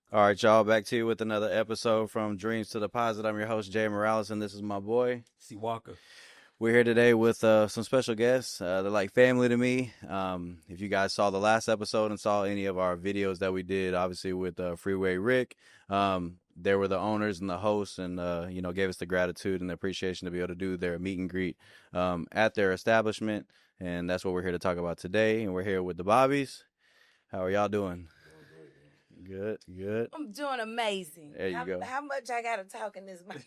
All right, y'all, back to you with another episode from Dreams to Deposit. I'm your host, Jayy Morales, and this is my boy. C. Walker. We're here today with some special guests. They're like family to me. If you guys saw the last episode and saw any of our videos that we did, obviously with Freeway Rick, they were the owners and the hosts, and gave us the gratitude and the appreciation to be able to do their meet and greet at their establishment, and that's what we're here to talk about today. And we're here with the Bobbies. How are y'all doing? Good, good. I'm doing amazing. There you go. How much I gotta talk in this mic?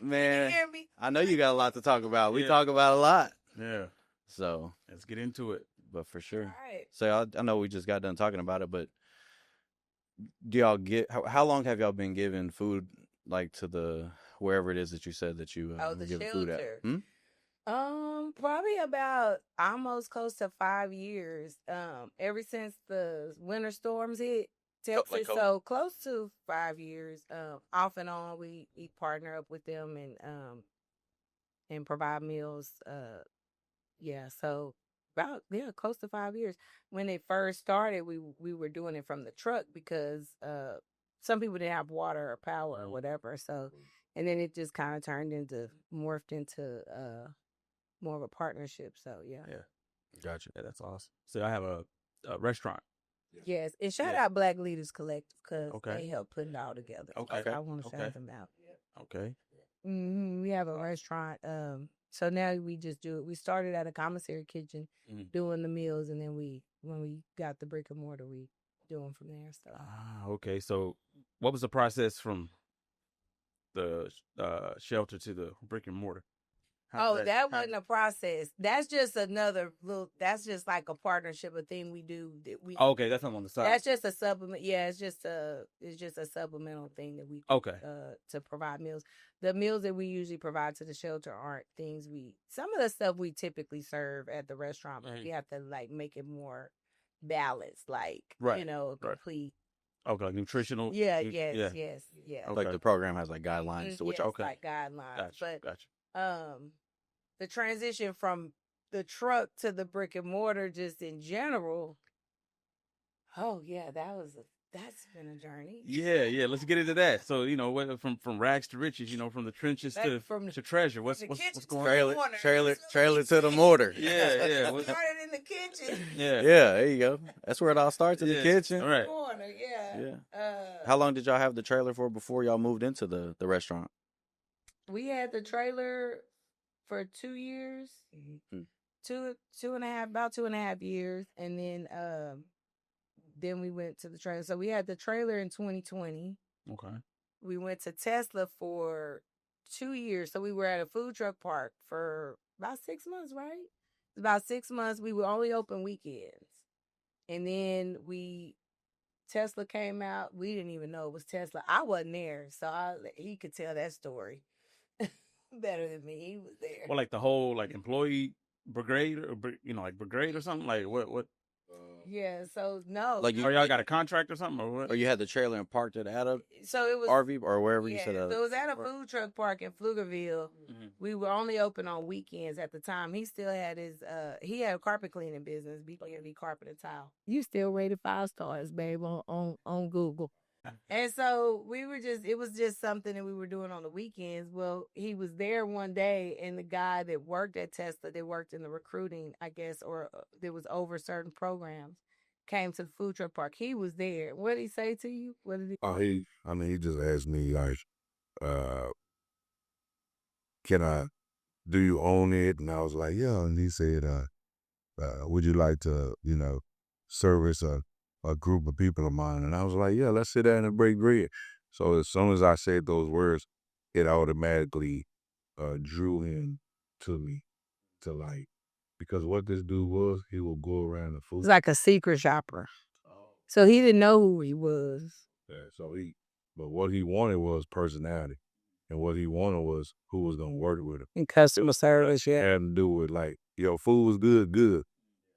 Man, Can you hear me? I know you got a lot to talk about. We Yeah. talk about a lot. Yeah. So, Let's get into it. but for sure. All right. So I know we just got done talking about it, but do y'all get how long have y'all been giving food like to the wherever it is that you said that you Oh, the giving food at? shelter. Hmm? Probably about almost close to 5 years. Ever since the winter storms hit Texas, like so close to 5 years. Off and on, we partner up with them and provide meals. So about close to 5 years. When it first started, we were doing it from the truck because some people didn't have water or power or whatever. So, and then it just kind of morphed into more of a partnership. So yeah. Gotcha. Yeah, that's awesome. So I have a restaurant. Yes, and shout Yeah. out Black Leaders Collective because Okay. they helped put it all together. Okay. So I want to Okay. shout them out. Okay. We have a restaurant. So now we just do it. We started at a commissary kitchen doing the meals, and then when we got the brick and mortar, we do them from there. So Okay. So what was the process from the shelter to the brick and mortar? that wasn't a process. That's just another little. That's just like a partnership, a thing we do that we. Okay, that's not on the side. That's just a supplement. Yeah, it's just a supplemental thing that we do, Okay. To provide meals. The meals that we usually provide to the shelter aren't things some of the stuff we typically serve at the restaurant, but we have to like make it more balanced, like Right. complete. Okay, like nutritional. Yeah, Yeah. yes. Okay. Like the program has like guidelines to which Yes, okay. like guidelines. Gotcha. But the transition from the truck to the brick and mortar, just in general. Oh yeah, that's been a journey. Yeah. Let's get into that. So from rags to riches, from the trenches to treasure. What's going on? Trailer to the mortar. Yeah. Started in the kitchen. Yeah. Yeah, there you go. That's where it all starts, in the kitchen. All right. Corner, yeah. How long did y'all have the trailer for before y'all moved into the restaurant? We had the trailer for 2 years, about 2.5 years, and then we went to the trailer. So we had the trailer in 2020. Okay. We went to Tesla for 2 years. So we were at a food truck park for about 6 months, right? About 6 months. We were only open weekends. And then Tesla came out. We didn't even know it was Tesla. I wasn't there, so he could tell that story better than me. He was there. Well, like the whole employee brigade or brigade or something. Like what? Yeah. So no. Like Or y'all got a contract or something or what? Or you had the trailer and parked it at a So it was RV or wherever you said. So it was at a food truck park in Pflugerville. We were only open on weekends at the time. He still had he had a carpet cleaning business, BKB Carpet and Tile. You still rated 5 stars, babe, on Google. And so it was just something that we were doing on the weekends. Well, he was there one day, and the guy that worked at Tesla, that worked in the recruiting, I guess, or that was over certain programs, came to the food truck park. He was there. What did he say to you? What did he? Oh, he just asked me like, do you own it? And I was like, yeah. And he said, would you like to, service a group of people of mine? And I was like, yeah, let's sit down and break bread. So as soon as I said those words, it automatically drew him to me, because what this dude was, he would go around the food. It's like a secret shopper. So he didn't know who he was. Yeah, but what he wanted was personality. And what he wanted was who was going to work with him. And customer service, yeah. Had to do with food was good.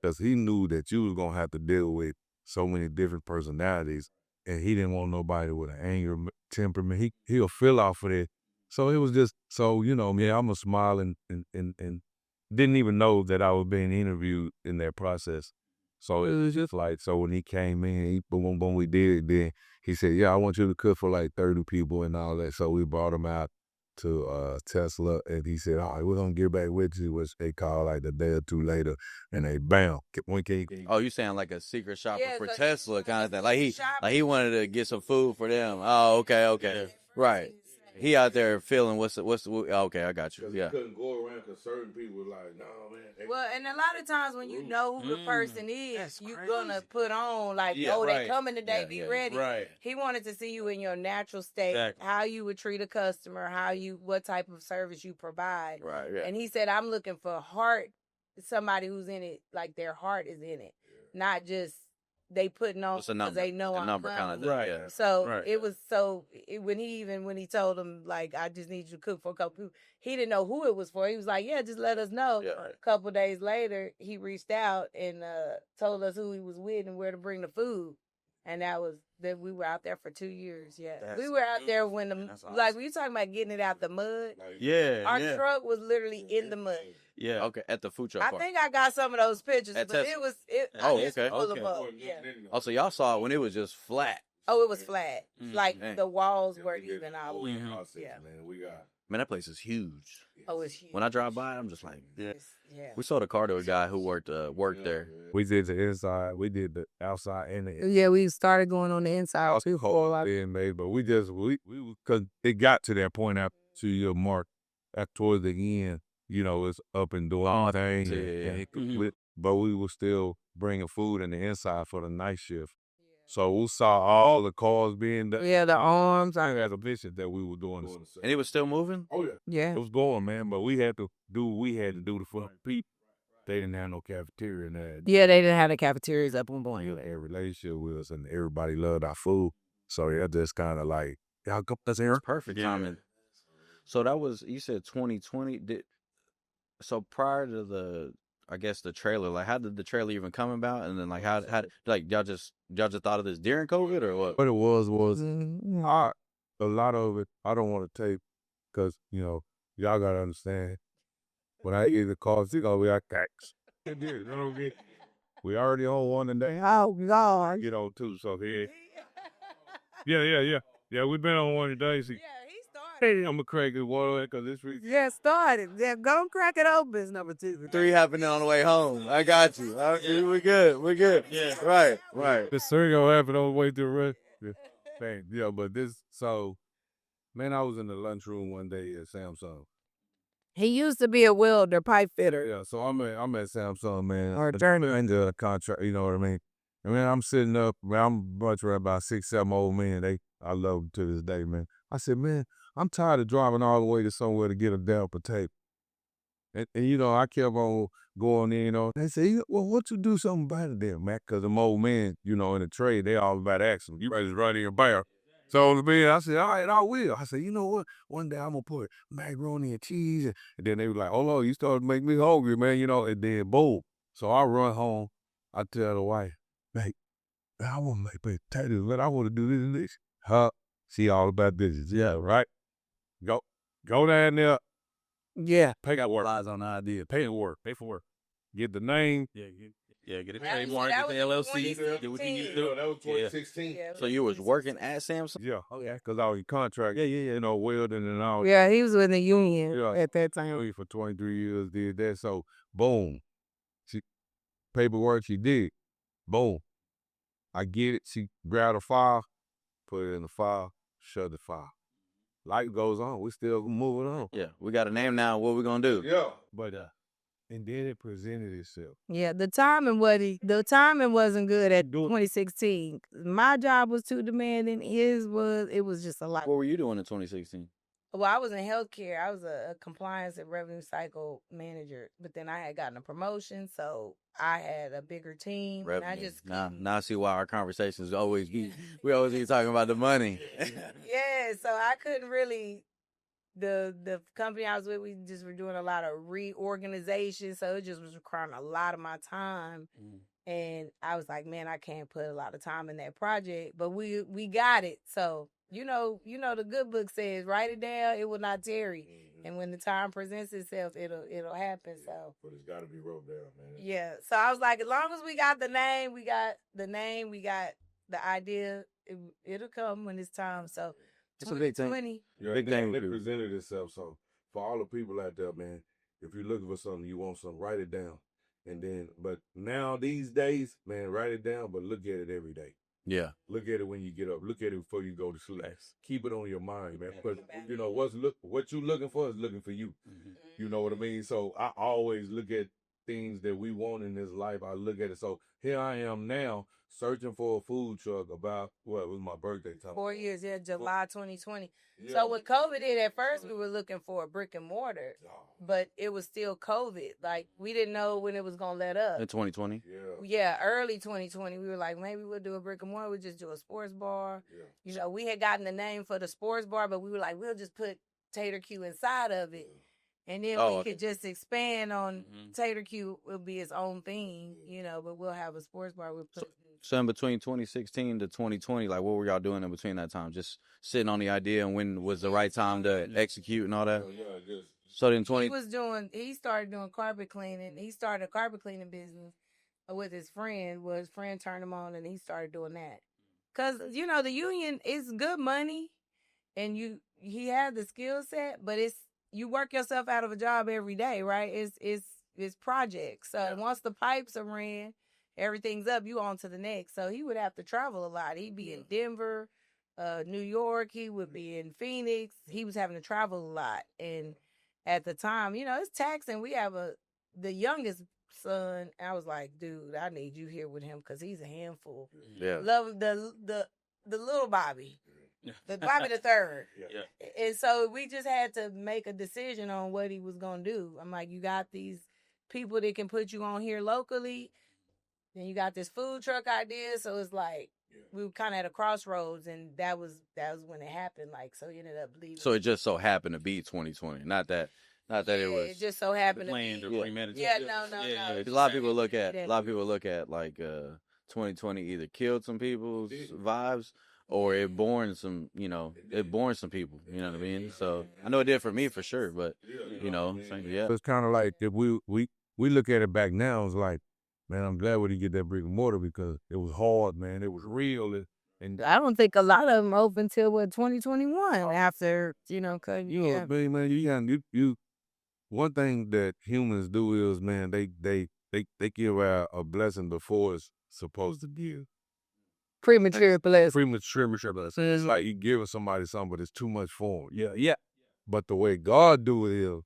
Because he knew that you was going to have to deal with so many different personalities. And he didn't want nobody with an anger temperament. He'll feel off of it. So it was just, I'm a smile and didn't even know that I was being interviewed in that process. So it was just like, so when he came in, boom, boom, we did it. Then he said, yeah, I want you to cook for like 30 people and all that. So we brought him out to Tesla, and he said, all right, we're going to get back with you, which they called like a day or two later, and they, bam, when can you? Oh, you saying like a secret shopper for Tesla kind of thing. Like he wanted to get some food for them. Oh, okay. Right. He out there feeling okay, I got you. Yeah. Couldn't go around because certain people were like, no, man. Well, and a lot of times when you know who the person is, you're gonna put on like, they coming today, be ready. Right. He wanted to see you in your natural state, how you would treat a customer, what type of service you provide. Right. Yeah. And he said, I'm looking for somebody who's in it, like their heart is in it, not just they putting on because they know I'm number kind of thing. Right. Yeah. So it was when he told him like, I just need you to cook for a couple people, he didn't know who it was for. He was like, yeah, just let us know. Yeah. A couple days later, he reached out and told us who he was with and where to bring the food. And that we were out there for 2 years. Yeah, we were out there when awesome. Like we were talking about getting it out the mud. Our truck was literally in the mud. Yeah. Okay, at the food truck I part. think I got some of those pictures, but Tesla. it was okay. full of mud. Yeah. Oh, so y'all saw it when it was just flat. Oh, it was flat. Like Dang. the walls weren't even all. Yeah. Yeah. Man, that place is huge. Oh, it's huge. When I drive by, I'm just like, Yeah. we sold a car to a guy who worked there. We did the inside, we did the outside and the Yeah, we started going on the inside. too whole lot being made, but we because it got to that point after your mark, towards the end, it's up and doing all things. But we were still bringing food in the inside for the night shift. So we saw all the cars being done. Yeah, the arms. I had a vision that we were doing this. And it was still moving? Oh, yeah. Yeah. It was going, man, but we had to do what we had to do for the people. They didn't have no cafeteria in there. Yeah, they didn't have the cafeterias up on point. Had a relationship with us, and everybody loved our food. So that just kind of like, y'all come to here. Perfect timing. So that was, you said 2020. So prior to the trailer, like how did the trailer even come about? And then like how like y'all just thought of this during COVID or what? What it was a lot of it, I don't want to take because, y'all got to understand. When I eat the coffee, we got cakes. We already on one today. Oh, God. Too. So yeah. Yeah, we've been on one today. See, Yeah, he started. I'm going to crack it water because this week. Yeah, started. Yeah, go crack it open. It's number 2. 3 happening on the way home. I got you. We're good. Yeah. Right. This story going to happen on the way to the rest. Yeah, but man, I was in the lunchroom one day at Samsung. He used to be a welder, pipe fitter. Yeah, so I'm at Samsung, man. Or journeyman. Under a contract, you know what I mean? And man, I'm sitting up, man, I'm much around about 6, 7 old men. I love them to this day, man. I said, man, I'm tired of driving all the way to somewhere to get a damn potato. And I kept on going in, They say, well, what you do something about it then, Mac? Because them old men, in the trade, they all about action. You ready to run in your bear. So I said, all right, I will. I said, you know what? One day I'm going to put macaroni and cheese. And then they were like, oh, no, you started to make me hungry, man, and then boom. So I run home. I tell the wife, mate, man, I want to make potatoes, man. I want to do this and this. Huh? She all about this. Yeah, right? Go down there. Yeah. Pay that work. Lies on the idea. Pay the work. Pay for work. Get the name. Yeah, get a trademark, get the LLC, get what you need to do. That was 2016. Yeah. So you was working at Samsung? Yeah. Oh, yeah. Because I was in contract. Yeah. Welding and all. Yeah, he was with the union at that time. For 23 years, did that. So, boom. Paperwork she did. Boom. I get it. She grabbed a file, put it in the file, shut the file. Life goes on. We still moving on. Yeah, we got a name now. What we gonna do? Yeah. But, and then it presented itself. Yeah, the timing wasn't good at 2016. My job was too demanding. It was just a lot. What were you doing in 2016? Well, I was in healthcare. I was a compliance and revenue cycle manager, but then I had gotten a promotion, so I had a bigger team. Revenue. And I just now I see why our conversations we always be talking about the money. Yeah, so I couldn't really. The company I was with, we just were doing a lot of reorganization, so it just was requiring a lot of my time. And I was like, man, I can't put a lot of time in that project, but we got it. So, the good book says, write it down, it will not tarry. And when the time presents itself, it'll happen. So, but it's got to be wrote down, man. Yeah. So I was like, as long as we got the name, we got the idea. It'll come when it's time. So, it's a big thing. Big thing. It presented itself. So for all the people out there, man, if you're looking for something, you want something, write it down. And then, but now these days, man, write it down, but look at it every day. Yeah. Look at it when you get up. Look at it before you go to sleep. Keep it on your mind, man. Because you know what you looking for is looking for you. You know what I mean? So I always look at things that we want in this life. I look at it. So here I am now searching for a food truck about what was my birthday time. 4 years, July 2020. Yeah. So with COVID hit, at first we were looking for a brick and mortar, but it was still COVID. Like we didn't know when it was gonna let up. In 2020. Yeah, early 2020. We were like, maybe we'll do a brick and mortar. We'll just do a sports bar. Yeah. You know, we had gotten the name for the sports bar, but we were like, we'll just put TaterQue inside of it. And then we could just expand on TaterQue will be its own thing, you know, but we'll have a sports bar. So in between 2016 to 2020, like what were y'all doing in between that time? Just sitting on the idea and when was the right time to execute and all that? So then he started doing carpet cleaning. He started a carpet cleaning business with his friend. Well, his friend turned him on and he started doing that. Cause you know, the union is good money and he had the skill set, but you work yourself out of a job every day, right? It's projects. So once the pipes are ran, everything's up, you on to the next. So he would have to travel a lot. He'd be in Denver, New York. He would be in Phoenix. He was having to travel a lot. And at the time, you know, it's taxing. We have the youngest son. I was like, dude, I need you here with him because he's a handful. Yeah. Love the little Bobbie. The Bobbie the third. Yeah. And so we just had to make a decision on what he was going to do. I'm like, you got these people that can put you on here locally. Then you got this food truck idea. So it's like, we were kind of at a crossroads, and that was when it happened. Like, so he ended up leaving. So it just so happened to be 2020. Not that it was. It just so happened planned to be. or premeditated. Yeah, no. Because a lot of people look at like 2020 either killed some people's vibes or it born some, you know, some people. You know what I mean? So I know it did for me for sure, but you know, it's kind of like if we look at it back now, it's like, man, I'm glad we didn't get that brick and mortar because it was hard, man. It was real. And I don't think a lot of them open till 2021 after, you know, cause man, you one thing that humans do is, man, they give out a blessing before it's supposed to give. Premature blessing. It's like you giving somebody something, but it's too much for them. Yeah. But the way God do it is,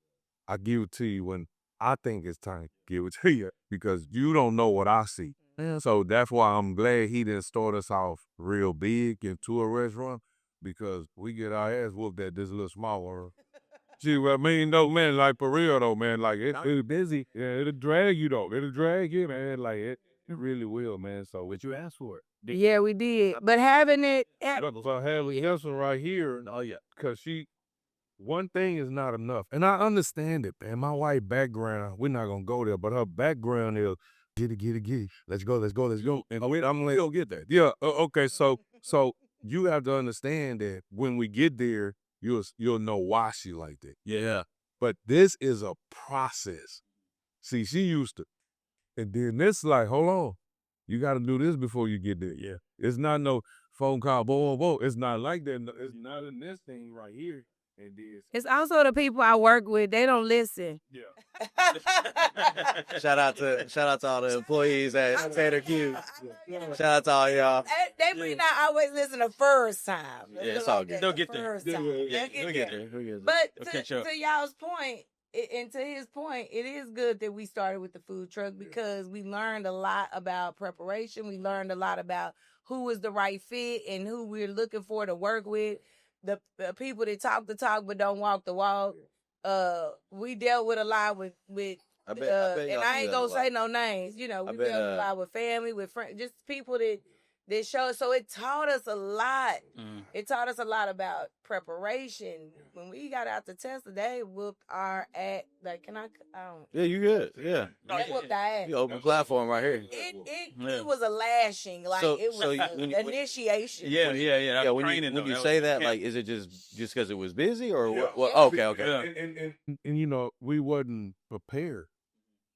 I give it to you when I think it's time to give it to you because you don't know what I see. Yeah. So that's why I'm glad he didn't start us off real big into a restaurant because we get our ass whooped at this little small one. See what I mean? No, man, like for real though, man, like it's busy. Yeah, it'll drag you though. It'll drag you, man. Like it really will, man. So what you asked for? Yeah, we did. But having it for having Hilson right here, because one thing is not enough. And I understand it, man. My wife's background, we're not gonna go there, but her background is get it. Let's go. And I'm like, go get that. Yeah, okay, so you have to understand that when we get there, you'll know why she like that. Yeah. But this is a process. See, she used to. And then this like, hold on. You got to do this before you get there. Yeah. It's not no phone call, whoa. It's not like that. It's not in this thing right here. And it's also the people I work with. They don't listen. Yeah. Shout out to all the employees at TaterQue. Shout out to all y'all. They may not always listen the first time. Yeah, it's all good. They'll get there. They'll get there. But to y'all's point, and to his point, it is good that we started with the food truck because we learned a lot about preparation. We learned a lot about who is the right fit and who we're looking for to work with. The people that talk the talk but don't walk the walk. We dealt with a lot with I bet and I ain't gonna say no names. You know, we dealt with a lot with family, with friends, just people that this show. So it taught us a lot. It taught us a lot about preparation. When we got out to Tesla, they whooped our ass. Like, can I? Yeah, you good. Yeah. They whooped our ass. You open platform right here. It was a lashing. Like, it was initiation. Yeah. When you say that, like, is it just because it was busy or what? Oh, okay. And you know, we wasn't prepared.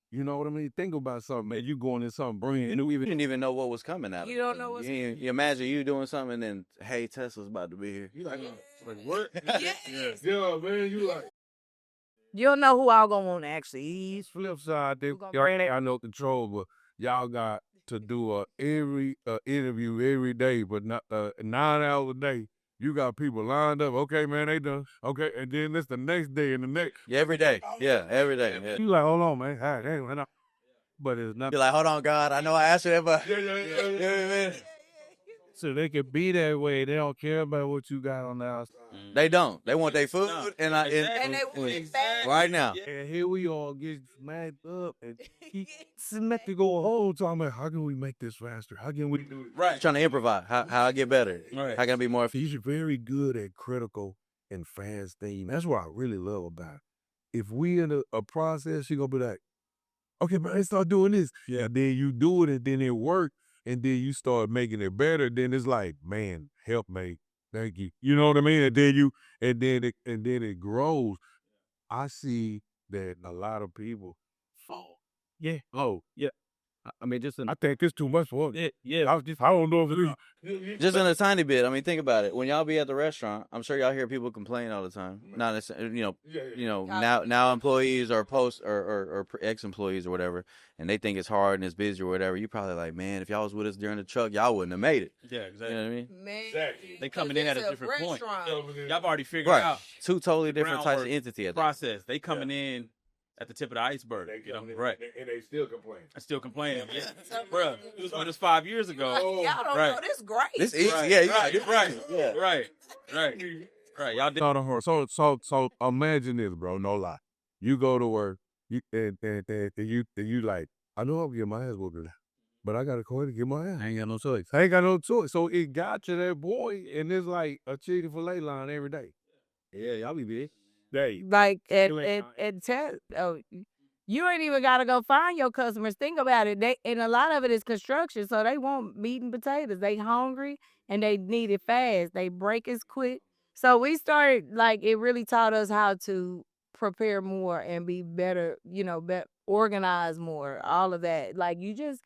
You know what I mean? Think about something, man. You going in something brand new. You didn't even know what was coming out. You don't know what's coming. You imagine you doing something and then, hey, Tesla's about to be here. You like what? Yeah, man. You like. You don't know who all gonna want to actually eat. Flip side, y'all ain't no control, but y'all got to do every interview every day, but not 9 hours a day. You got people lined up. Okay, man, they done. Okay, and then it's the next day and the next. Yeah, every day. Yeah, every day. Yeah. You like, hold on, man. All right, but it's not. You're like, hold on, God. I know I asked you that, but yeah. So they can be that way. They don't care about what you got on the outside. They don't. They want their food and they want it fast. right now. And here we all get smacked up and smacked to go home talking about how can we make this faster? How can we do it? Right. Trying to improvise. How I get better. Right. How can I be more He's very good at critical and fast thinking. That's what I really love about it. If we in a process, you're gonna be like, okay, man, let's start doing this. Yeah, then you do it and then it works. And then you start making it better, then it's like, man, help me. Thank you. You know what I mean? And then it grows. I see that a lot of people fall. Yeah. Oh, yeah. I mean, I think it's too much for it. Yeah. I don't know if it is. just in a tiny bit. I mean, think about it. When y'all be at the restaurant, I'm sure y'all hear people complain all the time. Not necessarily, now employees or or ex-employees or whatever, and they think it's hard and it's busy or whatever. You probably like, man, if y'all was with us during the truck, y'all wouldn't have made it. Yeah, exactly. You know what I mean? Man, exactly. They coming in at a different point. Y'all already figured right. out Two totally different types of entity. Process. They coming in at the tip of the iceberg, right? And they still complain. I still complain. Yeah. Bro, it was with us 5 years ago. Y'all don't know this great. This easy. Right. Yeah, Right. Y'all did. So imagine this, bro. No lie. You go to work, and you like, I know I'm getting my ass whooped now, but I gotta go ahead and get my ass. I ain't got no choice. So it got to that boy, and it's like a chicken fillet line every day. Yeah, y'all be big. Like you ain't even gotta go find your customers. Think about it. And a lot of it is construction, so they want meat and potatoes. They hungry and they need it fast. They break as quick. So we started, like, it really taught us how to prepare more and be better, organize more, all of that. Like, you just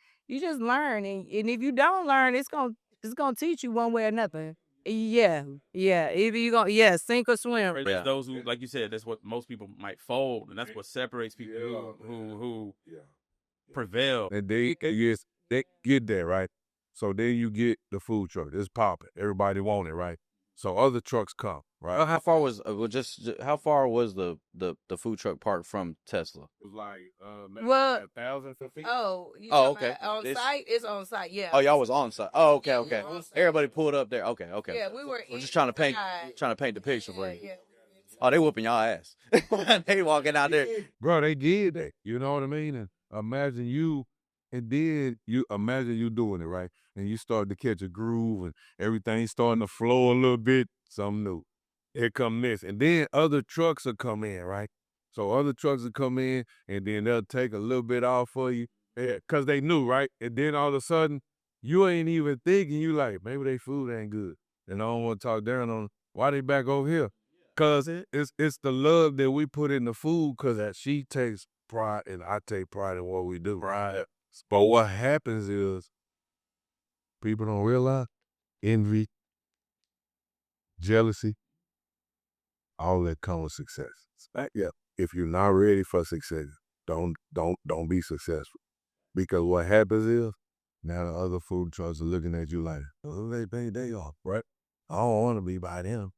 learn, and if you don't learn, it's gonna teach you one way or another. Yeah. Either you gonna sink or swim. Yeah. Those who, like you said, that's what most people might fold, and that's what separates people who prevail. And they get there, right? So then you get the food truck. It's popping. Everybody want it, right? So other trucks come, right? How far was the food truck park from Tesla? It was like 1,000 feet. Oh, okay. On site? It's on site, yeah. Oh, y'all was on site. Oh, okay. Everybody pulled up there. Okay. Yeah, we were. We're just trying to paint the picture for you. Yeah. Oh, they whooping y'all ass. They walking out there. Bro, they did that. You know what I mean? And imagine you imagine you doing it, right? And you start to catch a groove and everything's starting to flow a little bit, something new. Here come this. And then other trucks will come in, right? So other trucks will come in and then they'll take a little bit off for you. Yeah, because they knew, right? And then all of a sudden, you ain't even thinking, you like, maybe they food ain't good. And I don't want to talk down on them. Why they back over here? Because it's the love that we put in the food, because she takes pride and I take pride in what we do. Right. But what happens is people don't realize envy, jealousy, all that comes with success. Yeah. If you're not ready for success, don't be successful. Because what happens is now the other food trucks are looking at you like, oh, they pay day off, right? I don't want to be by them.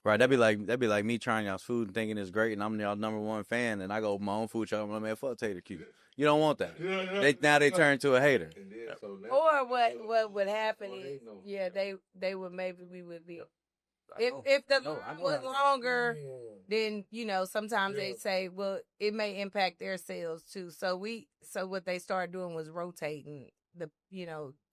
Right, that'd be like me trying y'all's food and thinking it's great, and I'm y'all #1 fan, and I go my own food truck. I'm like, man, fuck TaterQue. You don't want that. They turn to a hater. Or what would happen is, they would, maybe we would be. If the line was longer, then sometimes they say, well, it may impact their sales too. So what they started doing was rotating the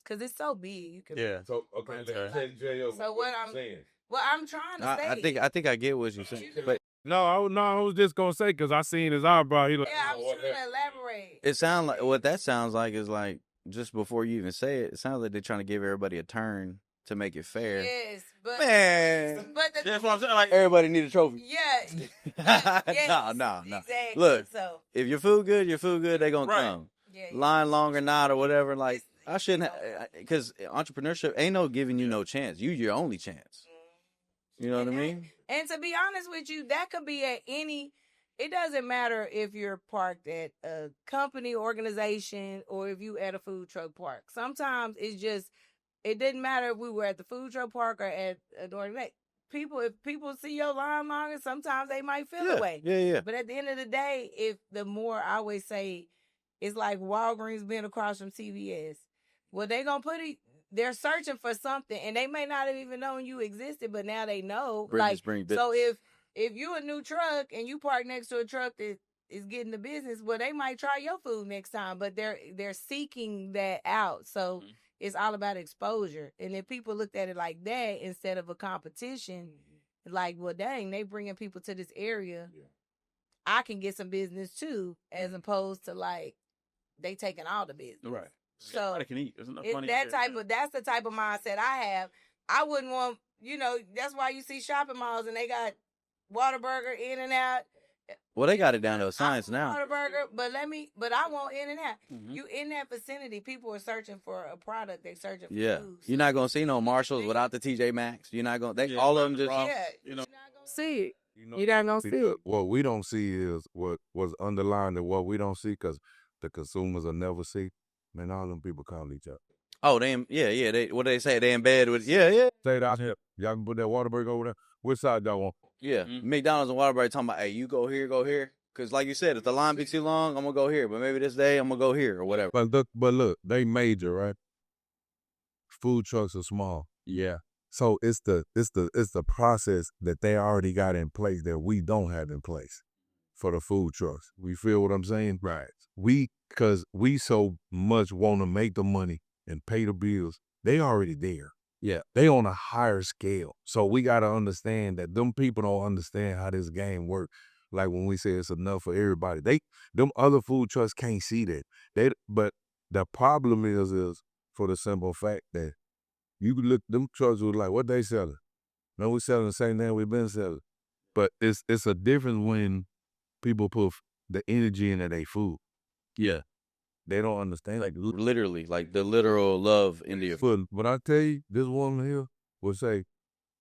because it's so big. You can So what I'm saying. Well, I'm trying to say. I think I get what you're saying, but I was just gonna say because I seen his eyebrow. He like, yeah, I was trying to elaborate. it sounds like what that sounds like is like just before you even say it, it sounds like they're trying to give everybody a turn to make it fair. Yes, but that's what I'm saying. Like everybody need a trophy. Yeah. Yes, no. Exactly. Look, so if your food good, they gonna come. Yeah, Line long or not or whatever. Like I shouldn't, because entrepreneurship ain't no giving you no chance. You your only chance. You know what I mean? And to be honest with you, that could be at any. It doesn't matter if you're parked at a company, organization, or if you at a food truck park. Sometimes it's just. It didn't matter if we were at the food truck park or at an organization. If people see your line longer, sometimes they might feel away. Yeah. But at the end of the day, I always say, it's like Walgreens being across from CVS. Well, they gonna they're searching for something, and they may not have even known you existed, but now they know. So if you a new truck and you park next to a truck that is getting the business, well, they might try your food next time, but they're seeking that out. So. Mm-hmm. It's all about exposure. And if people looked at it like that instead of a competition, like, well, dang, they bringing people to this area. Yeah. I can get some business too, as opposed to like they taking all the business. Right. So everybody can eat. There's enough money that's the type of mindset I have. I wouldn't want, that's why you see shopping malls and they got Whataburger, In-N-Out. Well, they got it down to a science now. Whataburger, but I want In-N-Out. Mm-hmm. You in that vicinity, people are searching for a product. They're searching for food. You're not gonna see no Marshalls without the TJ Maxx. You're not gonna. All of them just. You're not gonna see it. You're not gonna see it. What we don't see is what's underlying to what we don't see, because the consumers will never see. Man, all them people call each other. Oh, They what they say? They in bed with. Yeah. Say that. Y'all can put that Whataburger over there. Which side y'all want? Yeah, McDonald's and Whataburger talking about, hey, you go here. Because like you said, if the line be too long, I'm going to go here. But maybe this day, I'm going to go here or whatever. But look, they major, right? Food trucks are small. Yeah. So it's the process that they already got in place that we don't have in place for the food trucks. We feel what I'm saying? Right. Because we so much want to make the money and pay the bills, they already there. Yeah, they on a higher scale. So we got to understand that them people don't understand how this game works. Like when we say it's enough for everybody, them other food trucks can't see that. But the problem is for the simple fact that you look, them trucks was like, what they selling? Man, we selling the same thing we've been selling. But it's a difference when people put the energy into their food. Yeah. They don't understand. Like literally, like the literal love into your food. But I tell you, this woman here would say,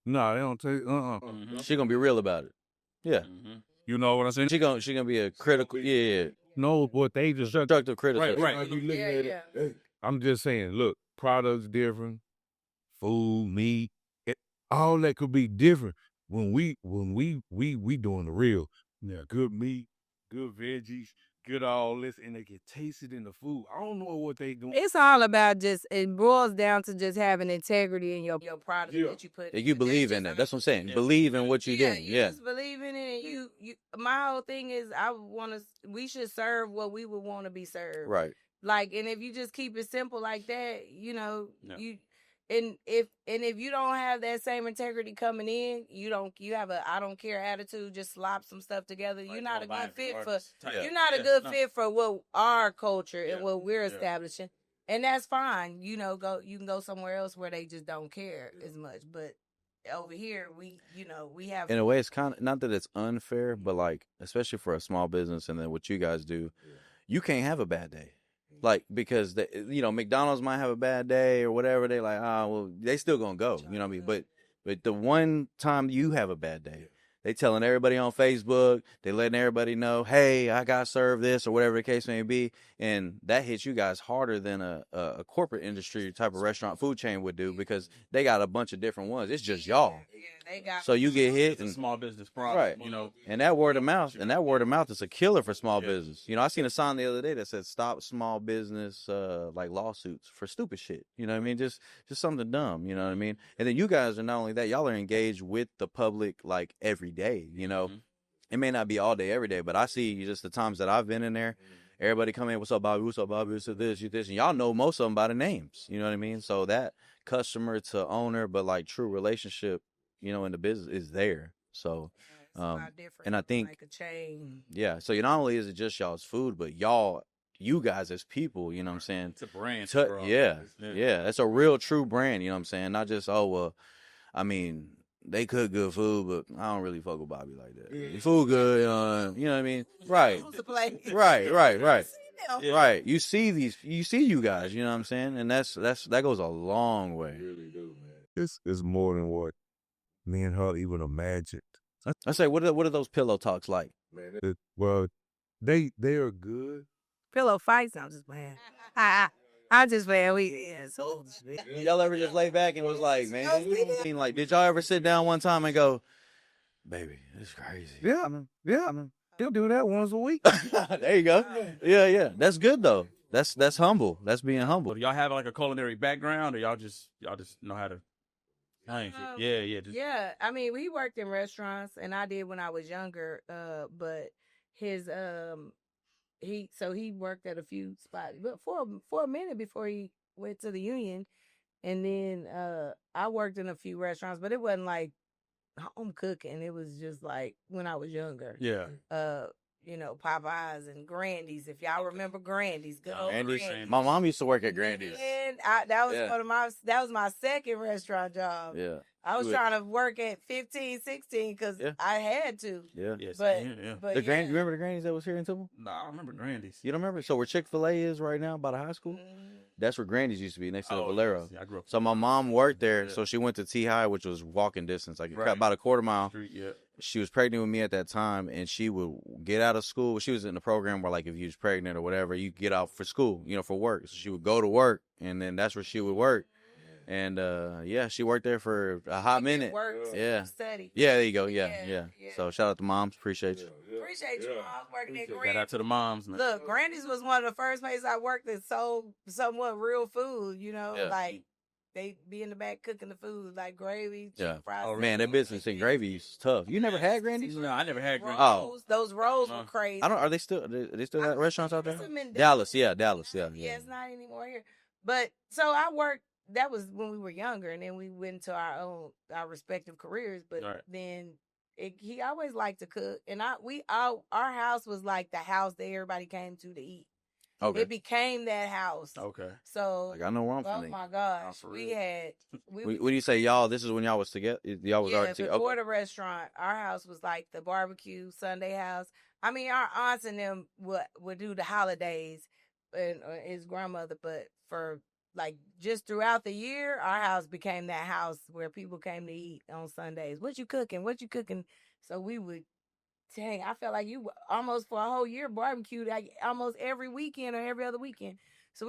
no, they don't take, Mm-hmm. She gonna be real about it. Yeah. Mm-hmm. You know what I'm saying? She gonna be a critical, No, what they just constructive criticism. Right. I'm just saying, look, products different, food, meat, all that could be different when we doing the real. Yeah, good meat, good veggies, good all this, and they can taste it in the food. I don't know what they doing. It's all about it boils down to just having integrity in your product that you put. You believe in it. That's what I'm saying. Yeah. Believe in what you're doing. You just believe in it. And you. My whole thing is, we should serve what we would want to be served. Right. Like, and if you just keep it simple like that, And if you don't have that same integrity coming in, you have a I don't care attitude, just slop some stuff together. You're not a good fit for for what our culture and what we're establishing. And that's fine. You can go somewhere else where they just don't care as much. But over here we have, in a way, it's kind of not that it's unfair, but like, especially for a small business and then what you guys do, you can't have a bad day. Like, because McDonald's might have a bad day or whatever. They like, they still gonna go. You know what I mean? But the one time you have a bad day, they telling everybody on Facebook, they letting everybody know, hey, I got served this or whatever the case may be, and that hits you guys harder than a corporate industry type of restaurant food chain would do, because they got a bunch of different ones. It's just y'all. So you get hit, and small business problem, right? And that word of mouth, is a killer for small business. I seen a sign the other day that said "Stop small business like lawsuits for stupid shit." You know what I mean? Just something dumb. You know what I mean? And then you guys are not only that, y'all are engaged with the public like every day. It may not be all day every day, but I see just the times that I've been in there. everybody come in, what's up, Bobbie? What's up, Bobbie? What's up, this, you this, and y'all know most of them by the names. You know what I mean? So that customer to owner, but like true relationship, you know, in the business is there. So, It's a lot different. and I think like a chain. Yeah. So not only is it just y'all's food, but you guys as people, you know what I'm saying? It's a brand. Yeah. It's a real true brand, you know what I'm saying? Not just, oh, well, I mean, they cook good food, but I don't really fuck with Bobbie like that. The food good, you know what I mean? Right. Right. Yeah. Right. You see you guys, you know what I'm saying? And that goes a long way. Really do, man. It's more than what me and her even imagined. I say, what are those pillow talks like? Man, well, they are good. Pillow fights? I'm just playing. I'm just playing. Y'all ever just lay back and was like, man, like, did y'all ever sit down one time and go, baby, it's crazy? Yeah. He'll do that once a week. There you go. Yeah. That's good though. That's humble. That's being humble. Do y'all have like a culinary background, or y'all just know how to? Yeah. I mean, we worked in restaurants, and I did when I was younger. But his he worked at a few spots, but for a minute before he went to the union, and then I worked in a few restaurants, but it wasn't like home cooking. It was just like when I was younger. Yeah. You know, Popeyes and Grandy's. If y'all remember Grandy's, good old Grandy's. My mom used to work at Grandy's. And that was my second restaurant job. Yeah. I was trying to work at 15, 16 because I had to. Yeah. Yes. But You remember the Grandy's that was here in Temple? No, I remember Grandy's. You don't remember? So where Chick-fil-A is right now by the high school? That's where Grandy's used to be, next to the Valero. I grew up. So my mom worked there. So she went to T-High, which was walking distance, like about a quarter mile. Street, yeah. She was pregnant with me at that time, and she would get out of school. She was in the program where, like, if you was pregnant or whatever, you get out for school, you know, for work. So she would go to work, and then that's where she would work. And she worked there for a hot minute. Study. Yeah, there you go. Yeah. So shout out to moms. Appreciate you. Appreciate you, moms, working at Grandy's. Shout out to the moms, man. Look, Grandy's was one of the first places I worked that sold somewhat real food. You know, like they be in the back cooking the food, like gravy, chicken fries. Oh man, that business in gravy is tough. You never had Grandy's? No, I never had Grandy's. Oh, those rolls were crazy. Are they still? They still got restaurants out there? Dallas, Dallas. Yeah, it's not anymore here. But so I worked. That was when we were younger, and then we went into our respective careers. But then he always liked to cook, and our house was like the house that everybody came to eat. Okay. It became that house. Okay. So like I know where I'm from. Oh my gosh, we had. When you say y'all, this is when y'all was together. Y'all was already together. Before the restaurant, our house was like the barbecue Sunday house. I mean, our aunts and them would do the holidays, and his grandmother, but for like just throughout the year, our house became that house where people came to eat on Sundays. What you cooking? So we would, dang, I felt like you almost for a whole year barbecued like almost every weekend or every other weekend. So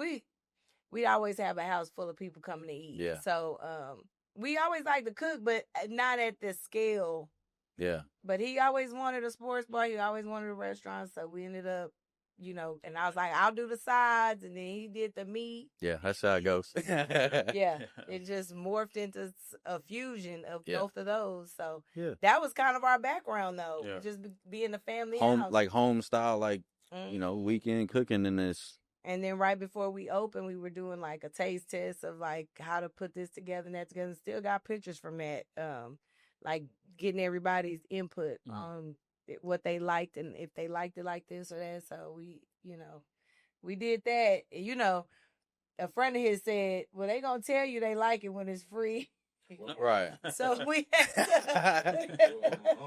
we always have a house full of people coming to eat. Yeah. So we always like to cook, but not at this scale. Yeah. But he always wanted a sports bar. He always wanted a restaurant. So we ended up, you know, and I was like, I'll do the sides, and then he did the meat. Yeah, that's how it goes. Yeah, it just morphed into a fusion of both of those. So that was kind of our background, though. Yeah. Just being a family house. Like home style, like, you know, weekend cooking in this. And then right before we opened, we were doing like a taste test of like how to put this together and that together. Still got pictures from that, like getting everybody's input on what they liked and if they liked it like this or that. So we did that. You know, a friend of his said, well, they gonna tell you they like it when it's free. Right. So we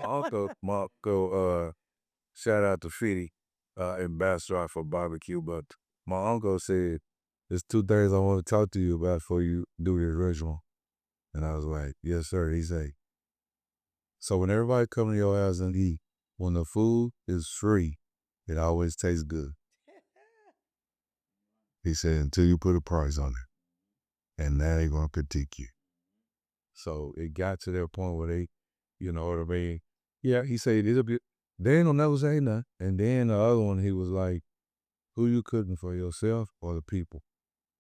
Uncle Marco, shout out to Fitty, ambassador for barbecue, but my uncle said, there's two things I want to talk to you about before you do this ritual. And I was like, yes, sir. He said, so when everybody come to your house and eat, when the food is free, it always tastes good. He said, until you put a price on it. And now they're going to critique you. So it got to that point where they, you know what I mean? Yeah, he said, they ain't gonna never say nothing. And then the other one, he was like, who you cooking for, yourself or the people?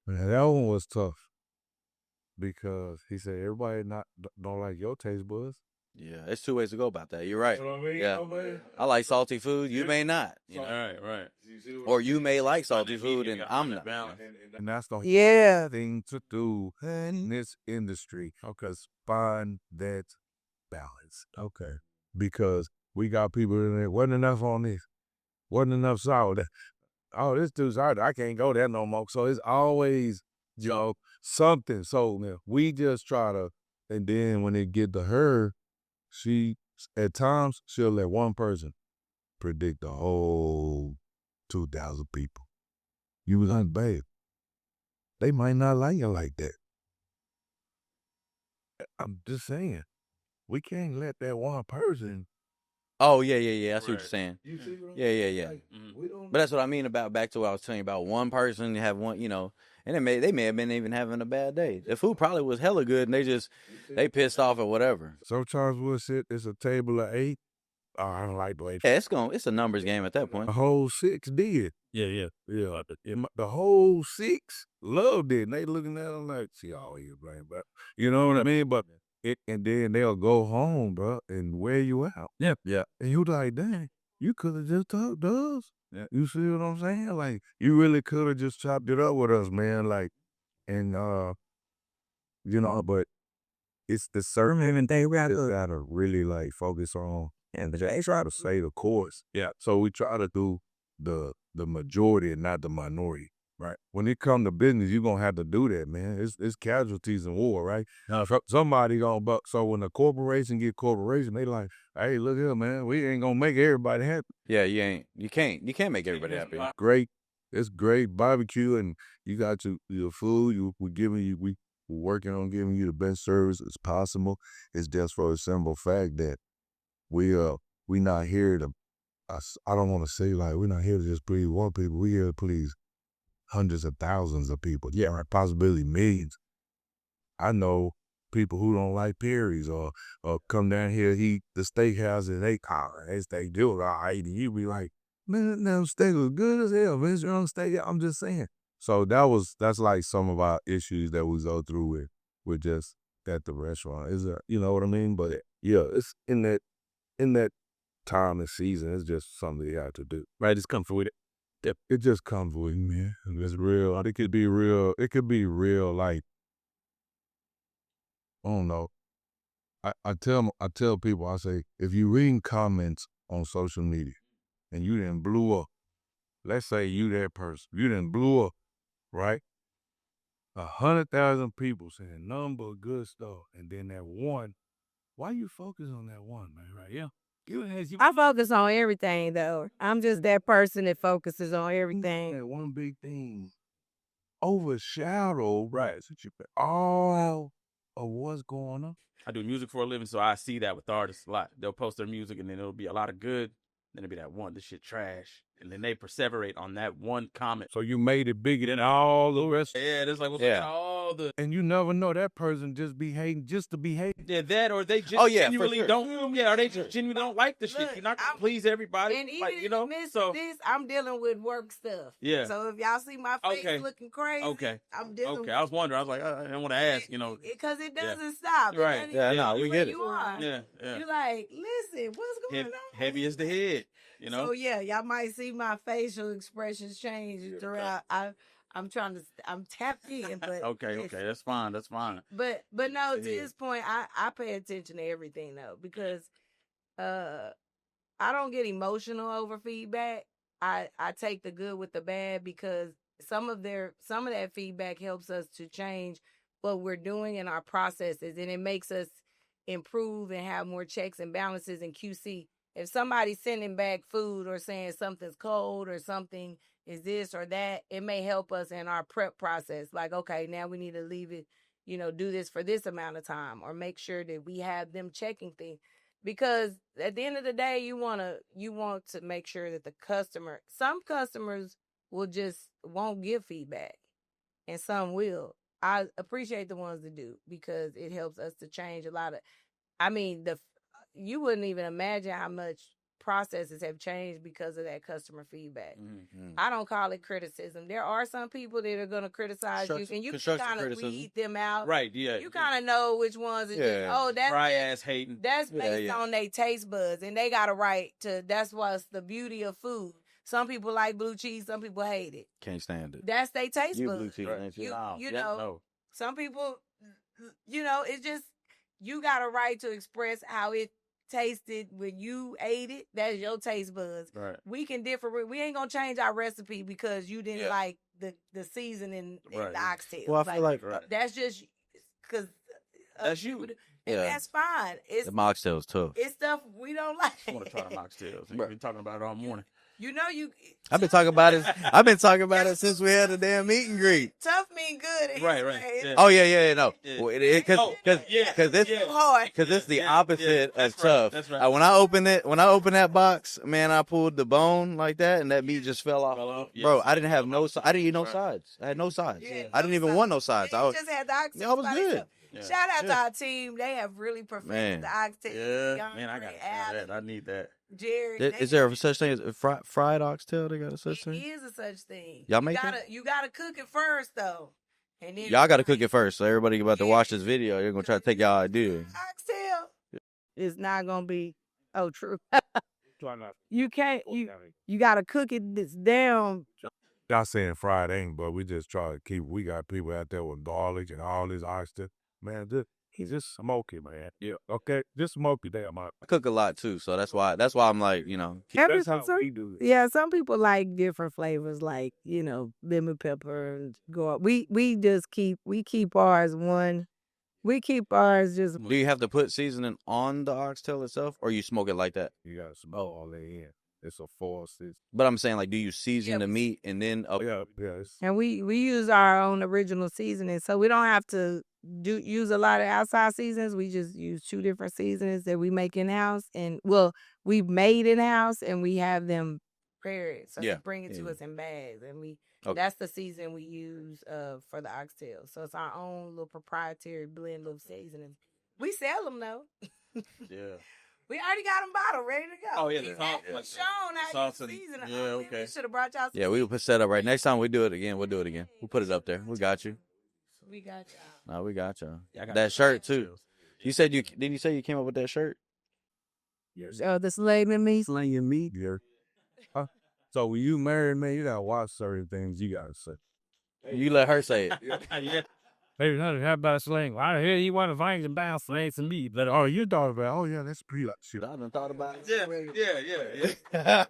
And that one was tough. Because he said, everybody don't like your taste buds. Yeah, there's two ways to go about that. You're right. You know what I mean? Yeah. I like salty food. You may not. You know? Right. Or you may like salty food and I'm not. And that's the Yeah. thing to do in this industry. Because find that balance. Okay. Because we got people in there, wasn't enough on this. Wasn't enough salt. Oh, this dude's hard. I can't go there no more. So it's always, something. So man, we just try to, and then when it get to her, at times, she'll let one person predict the whole 2,000 people. You was babe. They might not like you like that. I'm just saying, we can't let that one person. Oh, yeah. I see what you're saying. You see what I'm Yeah. Like, But that's what I mean about back to what I was telling you about one person have one, and they may have been even having a bad day. The food probably was hella good and they pissed off or whatever. Sometimes we'll sit, it's a table of 8. Oh, I don't like the way. Yeah, it's a numbers game at that point. The whole 6 did. Yeah. The whole 6 loved it. And they looking at them like, she always blame, but you know what I mean? But and then they'll go home, bro, and wear you out. Yeah. And you like, dang, you could have just talked to us. Yeah. You see what I'm saying? Like, you really could have just chopped it up with us, man. Like, and but it's the certain thing we gotta really like focus on. And they try to say the course. Yeah. So we try to do the majority and not the minority. Right. When it come to business, you're gonna have to do that, man. It's casualties in war, right? Somebody gonna buck. So when a corporation get corporation, they like, hey, look here, man, we ain't gonna make everybody happy. Yeah, you can't make everybody happy. Great. It's great barbecue, and you got your food. We're working on giving you the best service as possible. It's just for a simple fact that we not here to, I don't want to say like we're not here to just please one people. We here to please hundreds of thousands of people. Yeah, right, possibly millions. I know people who don't like Perry's or come down here eat the steakhouse and they steak do it all right. And you be like, man, that steak was good as hell. Man, your own steak. I'm just saying. So that's like some of our issues that we go through with just at the restaurant. Is that, you know what I mean? But yeah, it's in that time and season, it's just something you have to do. Right, it's comfort with it. It just comes with it, man. It's real. It could be real. It could be real. Like, I don't know. I tell people, I say, if you reading comments on social media and you didn't blew up, let's say you that person, you didn't blew up, right? 100,000 people saying nothing but good stuff, and then that one, why you focus on that one, man? Right? Yeah. I focus on everything, though. I'm just that person that focuses on everything. That one big thing overshadow, right? All of what's going on. I do music for a living, so I see that with artists a lot. They'll post their music, and then it'll be a lot of good. Then it'll be that one, this shit trash. And then they perseverate on that one comment. So you made it bigger than all the rest. Yeah, that's like all the. And you never know, that person just be hating just to be hating. Yeah, that or they just genuinely don't. Yeah, or they just genuinely don't like the shit. You're not gonna please everybody. And even this, I'm dealing with work stuff. Yeah. So if y'all see my face looking crazy, I'm dealing. Okay, I was wondering. I was like, I want to ask, because it doesn't stop. Right. Yeah, no, we get it. You are. Yeah. You're like, listen, what's going on? Heavy as the head. So yeah, y'all might see my facial expressions change throughout. I'm tapped in, but okay, that's fine. But no, to his point, I pay attention to everything though, because I don't get emotional over feedback. I take the good with the bad, because some of that feedback helps us to change what we're doing in our processes, and it makes us improve and have more checks and balances in QC. If somebody's sending back food or saying something's cold or something is this or that, it may help us in our prep process. Like, okay, now we need to leave it, do this for this amount of time, or make sure that we have them checking things. Because at the end of the day, you want to make sure that some customers won't give feedback, and some will. I appreciate the ones that do, because it helps us to change a lot of, you wouldn't even imagine how much processes have changed because of that customer feedback. Mm-hmm. I don't call it criticism. There are some people that are going to criticize you, and you can kind of weed them out. Right, yeah. You kind of know which ones is just, that's dry ass hating. That's based on their taste buds, and they got a right to. That's what's the beauty of food. Some people like blue cheese, some people hate it. Can't stand it. That's their taste buds. Blue cheese, ain't you? You know, some people, it's just you got a right to express how it tasted when you ate it. That's your taste buds. Right. We can differ. We ain't gonna change our recipe because you didn't like the seasoning in the oxtail. Well, I feel like that's just because that's you. And that's fine. The oxtail's tough. It's stuff we don't like. I want to try the oxtails. We've been talking about it all morning. I've been talking about it. I've been talking about it since we had the damn meet and greet. Tough mean good. Right. Yeah. Oh yeah, no. Because it's the opposite of tough. That's right. When I opened that box, man, I pulled the bone like that, and that meat just fell off. Yes. Bro, I didn't have I didn't eat no sides. I had no sides. I didn't even want no sides. I just had the oxtail. I was good. Yeah. Shout out to our team. They have really perfected the oxtail. Yeah, man, I got to try that. I need that. Jayy, is there a such thing as a fried oxtail? They got a such thing? It is a such thing. Y'all make that? You gotta cook it first though. And then y'all gotta cook it first. So everybody about to watch this video, they're gonna try to take y'all idea. Oxtail. It's not gonna be true. You can't you gotta cook it this down. Not saying fried ain't, but we just try to keep. We got people out there with garlic and all this oxtail. Man, he's just smoky, man. Yeah, okay, just smoky there, man. I cook a lot too, so that's why I'm like, that's how we do it. Yeah, some people like different flavors, like lemon pepper and go. We just keep ours one. We keep ours just. Do you have to put seasoning on the oxtail itself, or you smoke it like that? You gotta smoke all that in. It's a force. But I'm saying, like, do you season the meat and then? Yeah. And we use our own original seasoning, so we don't have to use a lot of outside seasonings. We just use 2 different seasonings that we make in house, and we made in house, and we have them prepared. So they bring it to us in bags, and that's the season we use for the oxtail. So it's our own little proprietary blend of seasonings. We sell them though. Yeah. We already got them bottled, ready to go. Oh, yeah. Shown how you season them. Yeah, okay. We should have brought y'all some. Yeah, we will put set up right. Next time we do it again, we'll do it again. We'll put it up there. We got you. We got y'all. No, we got y'all. Yeah, that shirt too. You said didn't you say you came up with that shirt? Yes. The slanging meat. Slanging meat. Yeah. So when you married, man, you gotta watch certain things. You gotta say. You let her say it. Yeah. Hey, how about slang? I hear you want to find some bad slang to me, but you thought about? Oh yeah, that's pretty like shit. I done thought about it. Yeah.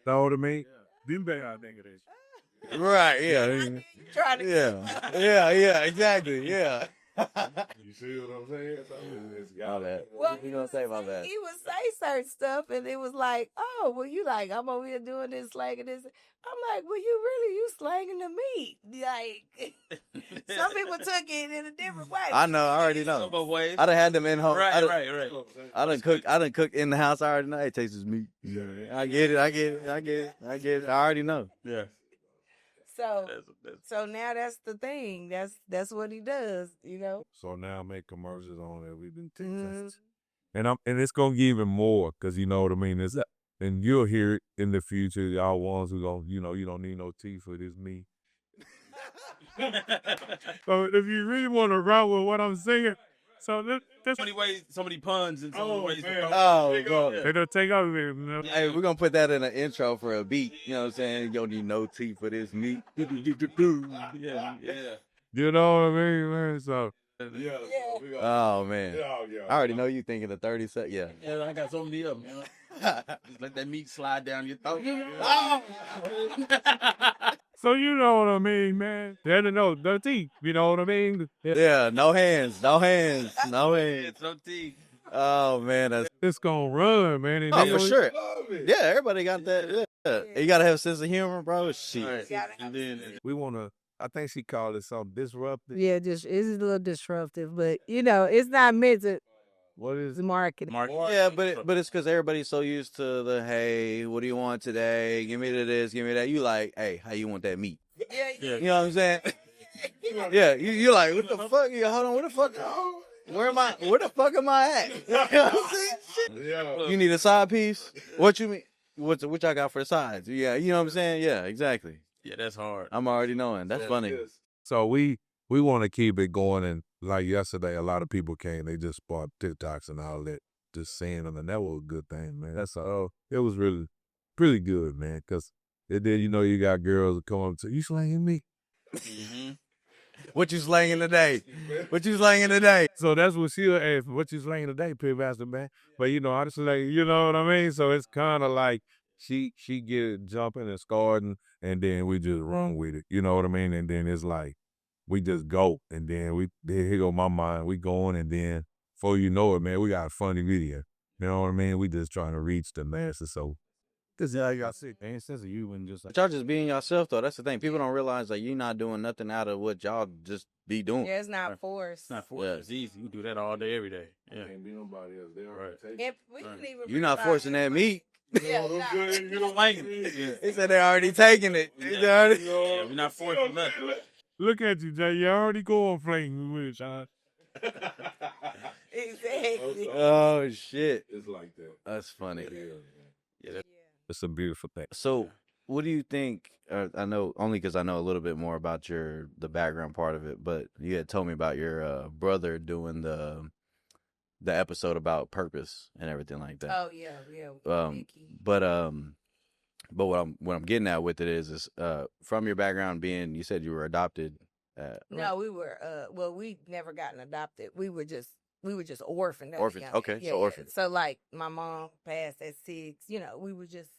Know what I mean? Them better, I think it is. Right? Yeah. Trying to Yeah. Exactly. Yeah. You see what I'm saying? All that. Well, you gonna say about that? He would say certain stuff, and it was like, "Oh, well, you like I'm over here doing this, slanging this." I'm like, "Well, you slanging the meat?" Like, some people took it in a different way. I know. I already know. Both ways. I done had them in home. Right. I done cook in the house. I already know. It tastes as meat. Yeah. I get it. I already know. Yeah. So now that's the thing. That's what he does, So now I make commercials on it. We've been teaching. And it's gonna get even more, because you know what I mean. And you'll hear it in the future. Y'all ones who gonna, you don't need no teeth for this meat. So if you really want to run with what I'm saying, so there's so many ways, so many puns, and so many ways. Bro. They're gonna take over. Hey, we're gonna put that in an intro for a beat. You know what I'm saying? You don't need no teeth for this meat. Yeah. You know what I mean, man? So Yeah. Oh man. I already know you thinking of 30 seconds. Yeah. Yeah, I got so many of them. Just let that meat slide down your throat. So you know what I mean, man. They don't know the teeth. You know what I mean? Yeah. No hands. No hands. No teeth. Oh man, It's gonna run, man. And for sure. Yeah, everybody got that. Yeah. You gotta have a sense of humor, bro. Shit. we wanna. I think she called it something disruptive. Yeah, it's a little disruptive, but it's not meant to. What is it? Marketing. Yeah, but it's because everybody's so used to the, hey, what do you want today? Give me this, give me that. You like, hey, how you want that meat? Yeah. You know what I'm saying? Yeah, you're like, what the fuck? Hold on, what the fuck? Where the fuck am I at? You know what I'm saying? Yeah. You need a side piece? What you mean? What y'all got for the sides? Yeah, you know what I'm saying? Yeah, exactly. Yeah, that's hard. I'm already knowing. That's funny. So we want to keep it going, and like yesterday, a lot of people came. They just bought TikToks and all that, just saying them, and that was a good thing, man. That's all. It was really, pretty good, man. Cause then you got girls that come up to you, slanging me. Mm-hmm. What you slanging today? What you slanging today? So that's what she'll ask. What you slanging today, Pig Master man? But I just like, you know what I mean. So it's kind of like she get it jumping and starting, and then we just run with it. You know what I mean? And then it's like we just go, and then here go my mind. We going, and then before you know it, man, we got a funny video. You know what I mean? We just trying to reach the masses. So, cause like I said, man, sense of you and just like But y'all just being yourself though. That's the thing. People don't realize like you're not doing nothing out of what y'all just be doing. Yeah, it's not forced. It's not forced. Yeah. It's easy. You do that all day, every day. Yeah. can't be nobody else. They Right. If we didn't even You're not realize forcing it. that meat. Yeah, You don't like it. They said they're already taking it. Yeah. They already- Yeah, we're not forcing nothing. Look at you, Jay. You already going flame with it, Sean. Exactly. Oh shit. It's like that. That's funny. Yeah, It's a beautiful thing. So, what do you think? I know only because I know a little bit more about the background part of it. But you had told me about your brother doing the episode about purpose and everything like that. Oh yeah. Vicky. But what I'm getting at with it is from your background being, you said you were adopted. No, we were. Well, we never gotten adopted. We were just orphaned. Orphaned. Okay, so orphaned. So like my mom passed at 6. We were just.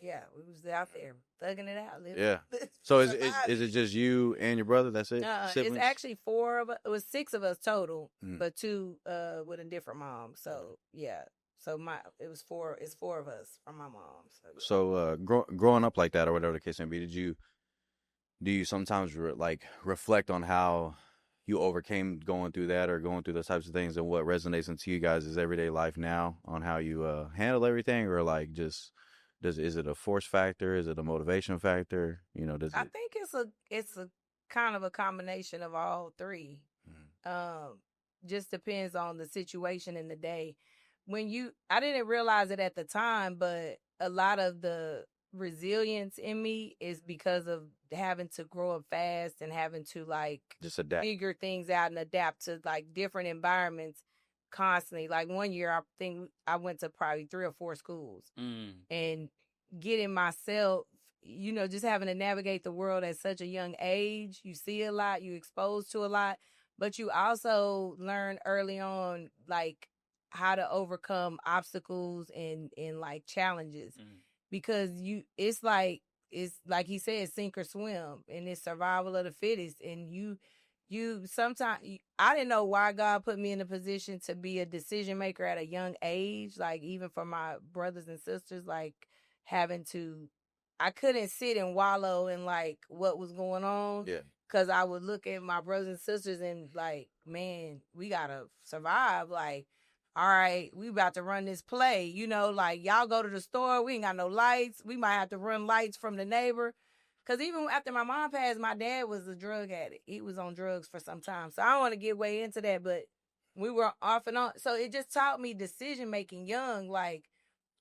Yeah, we was out there thugging it out. Living. Yeah. So is it just you and your brother? That's it? It's Siblings? actually 4 of us. It was 6 of us total, Mhm. but 2 with a different mom. So yeah. So it was 4. It's 4 of us from my mom. So growing up like that, or whatever the case may be, do you sometimes reflect on how you overcame going through that or going through those types of things, and what resonates into you guys' everyday life now on how you handle everything, or like just is it a force factor? Is it a motivation factor? I think it's a kind of a combination of all 3. Just depends on the situation in the day. I didn't realize it at the time, but a lot of the resilience in me is because of having to grow up fast and having to just adapt, figure things out and adapt to different environments constantly. Like one year, I think I went to probably 3 or 4 schools, and getting myself, just having to navigate the world at such a young age. You see a lot, you're exposed to a lot, but you also learn early on how to overcome obstacles and challenges, because it's like he said, sink or swim, and it's survival of the fittest. And you sometimes, I didn't know why God put me in a position to be a decision maker at a young age, even for my brothers and sisters, I couldn't sit and wallow in what was going on. Yeah. Cause I would look at my brothers and sisters and man, we gotta survive. All right, we about to run this play. Y'all go to the store, we ain't got no lights. We might have to run lights from the neighbor. Cause even after my mom passed, my dad was a drug addict. He was on drugs for some time. So I don't want to get way into that, but we were off and on. So it just taught me decision making young.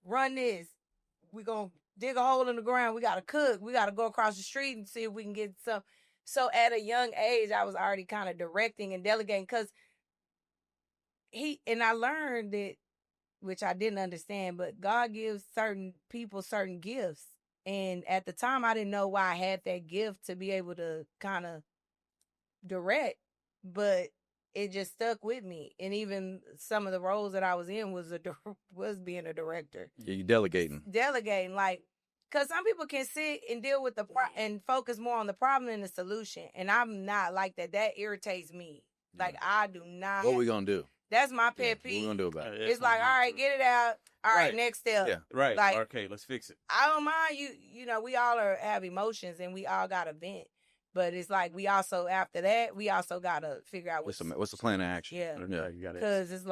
Run this. We gonna dig a hole in the ground. We gotta cook. We gotta go across the street and see if we can get some. So at a young age, I was already kind of directing and delegating, because I learned that, which I didn't understand, but God gives certain people certain gifts. And at the time, I didn't know why I had that gift to be able to kind of direct, but it just stuck with me. And even some of the roles that I was in was being a director. Yeah, you delegating, because some people can sit and deal with and focus more on the problem than the solution. And I'm not like that. That irritates me. I do not. What we gonna do? That's my pet peeve. What we gonna do about it? It's all right, get it out. All right, next step. Yeah. Right. Okay, let's fix it. I don't mind we all have emotions and we all got to vent. But it's we also, after that, we also got to figure out what's the plan of action. Yeah. You got it. Because it's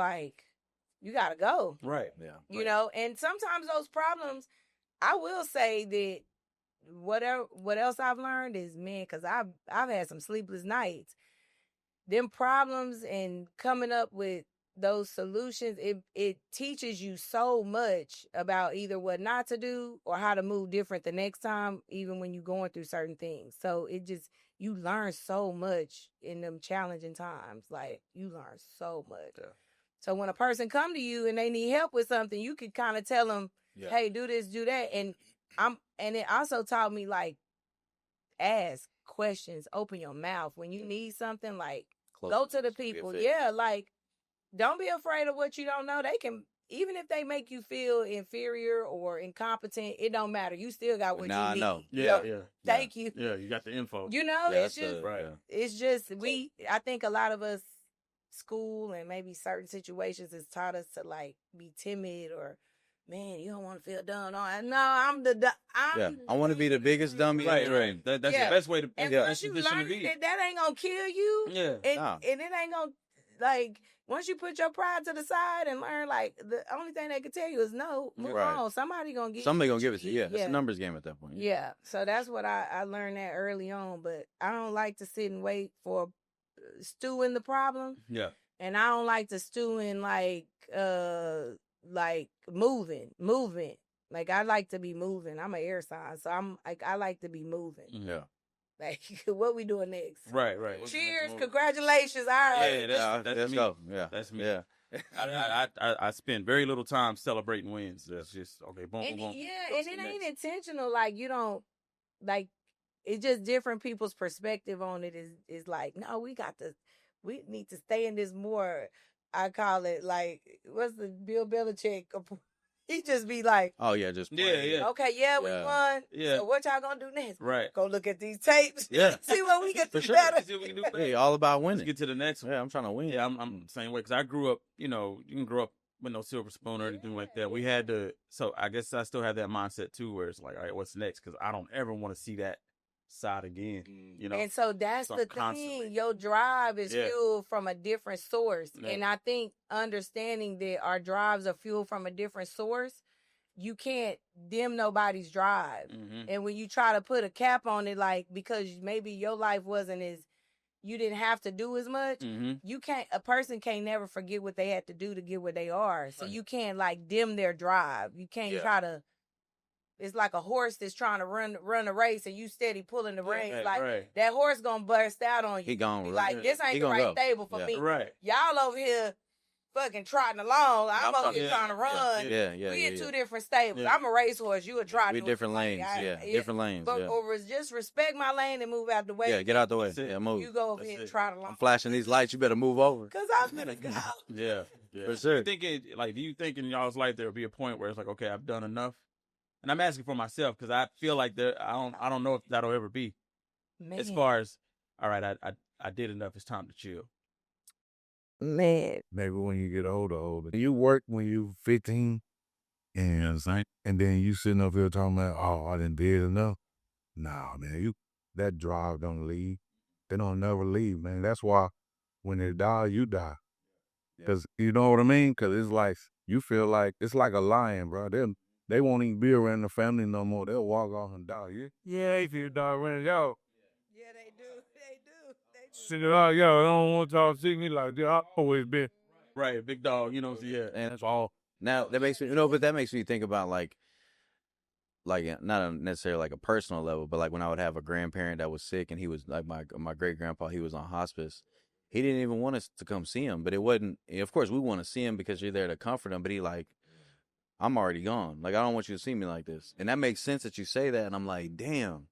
you got to go. Right. Yeah. And sometimes those problems, I will say that what else I've learned is, man, because I've had some sleepless nights. them problems and coming up with those solutions, it teaches you so much about either what not to do or how to move different the next time, even when you're going through certain things. So you learn so much in them challenging times. Like, you learn so much. Yeah. So when a person come to you and they need help with something, you can kind of tell them, hey, do this, do that. And it also taught me, like, ask questions, open your mouth. When you need something, like, go to the people. Yeah, like, don't be afraid of what you don't know. They can, even if they make you feel inferior or incompetent, it don't matter. You still got what you need. I know. Yeah. Thank you. Yeah, you got the info. You know, it's just, right. It's just, I think a lot of us, school and maybe certain situations has taught us to, like, be timid or, man, you don't want to feel dumb. No, I want to be the biggest dummy. Right. That's the best way to. And once you learn that ain't gonna kill you. Yeah. And it ain't gonna, like, once you put your pride to the side and learn, like, the only thing they can tell you is no, move on. Somebody gonna give it to you. Yeah, it's a numbers game at that point. Yeah. So that's what I learned that early on. But I don't like to sit and wait for stew in the problem. Yeah. And I don't like to stew in, like moving. Like, I like to be moving. I'm an air sign, so I like to be moving. Yeah. Like, what we doing next? Right. Cheers, congratulations. All right. Yeah, that's me. Go. Yeah. That's me. Yeah. I spend very little time celebrating wins. That's just, okay, boom, boom. Yeah, and it ain't intentional. Like, you don't, like, it's just different people's perspective on it is like, no, we need to stay in this more. I call it, like, what's the Bill Belichick? He just be like, oh yeah, just playing. Yeah. Okay, we won. Yeah. So what y'all gonna do next? Right. Go look at these tapes. Yeah. See what we can do sure. better. See what we can do better. Yeah, all about winning. Let's get to the next one. Yeah, I'm trying to win. Yeah, I'm the same way because I grew up. You know, you can grow up with no silver spoon or anything like that. We had to. So I guess I still have that mindset too, where it's like, all right, what's next? Because I don't ever want to see that side again. You know. And so that's the thing. Your drive is fueled from a different source, and I think understanding that our drives are fueled from a different source, you can't dim nobody's drive. Mm-hmm. And when you try to put a cap on it, like, because maybe your life wasn't as, you didn't have to do as much, a person can't never forget what they had to do to get where they are. So you can't, like, dim their drive. You can't try to, it's like a horse that's trying to run a race and you steady pulling the reins. That horse gonna burst out on you. He gonna like, this ain't the right stable for me. Right. Y'all over here fucking trotting along. I'm over here trying to run. We in two different stables. I'm a racehorse. You a trotting. We different lanes. Different lanes. But or just respect my lane and move out the way. Yeah, get out the way. Yeah, move. You go over here and trot along. I'm flashing these lights. You better move over. Cause I'm gonna go. Yeah. For sure. Do you think in y'all's life there will be a point where it's like, okay, I've done enough? And I'm asking for myself because I feel like I don't know if that'll ever be. Man. As far as, all right, I did enough. It's time to chill. Man. Maybe when you get older. You work when you 15, and then you sitting up here talking about, oh, I didn't did enough. Nah, man, that drive don't leave. They don't never leave, man. That's why when they die, you die. Because you know what I mean? Because it's like, you feel like, it's like a lion, bro. They won't even be around the family no more. They'll walk off and die. Yeah, if you die running, yo. Yeah, they do. Sit around, yo, I don't want y'all to see me like that. I've always been. Right, big dog, you know, and that's all. Now, that makes me think about, like not necessarily like a personal level, but like when I would have a grandparent that was sick and he was like my great grandpa, he was on hospice. He didn't even want us to come see him, but it wasn't, of course we want to see him because you're there to comfort him, but he like, I'm already gone. Like, I don't want you to see me like this. And that makes sense that you say that, and I'm like, damn.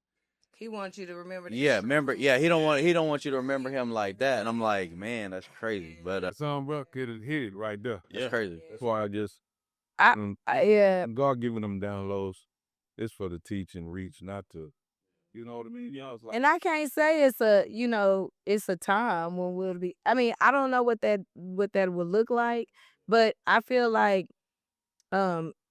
He wants you to remember that. Yeah, he don't want you to remember him like that. And I'm like, man, that's crazy. But some bro could have hit it right there. That's crazy. That's why I just God giving them downloads is for the teach and reach, not to, you know what I mean? Y'all like, and I can't say it's a time when we'll be, I mean, I don't know what that would look like, but I feel like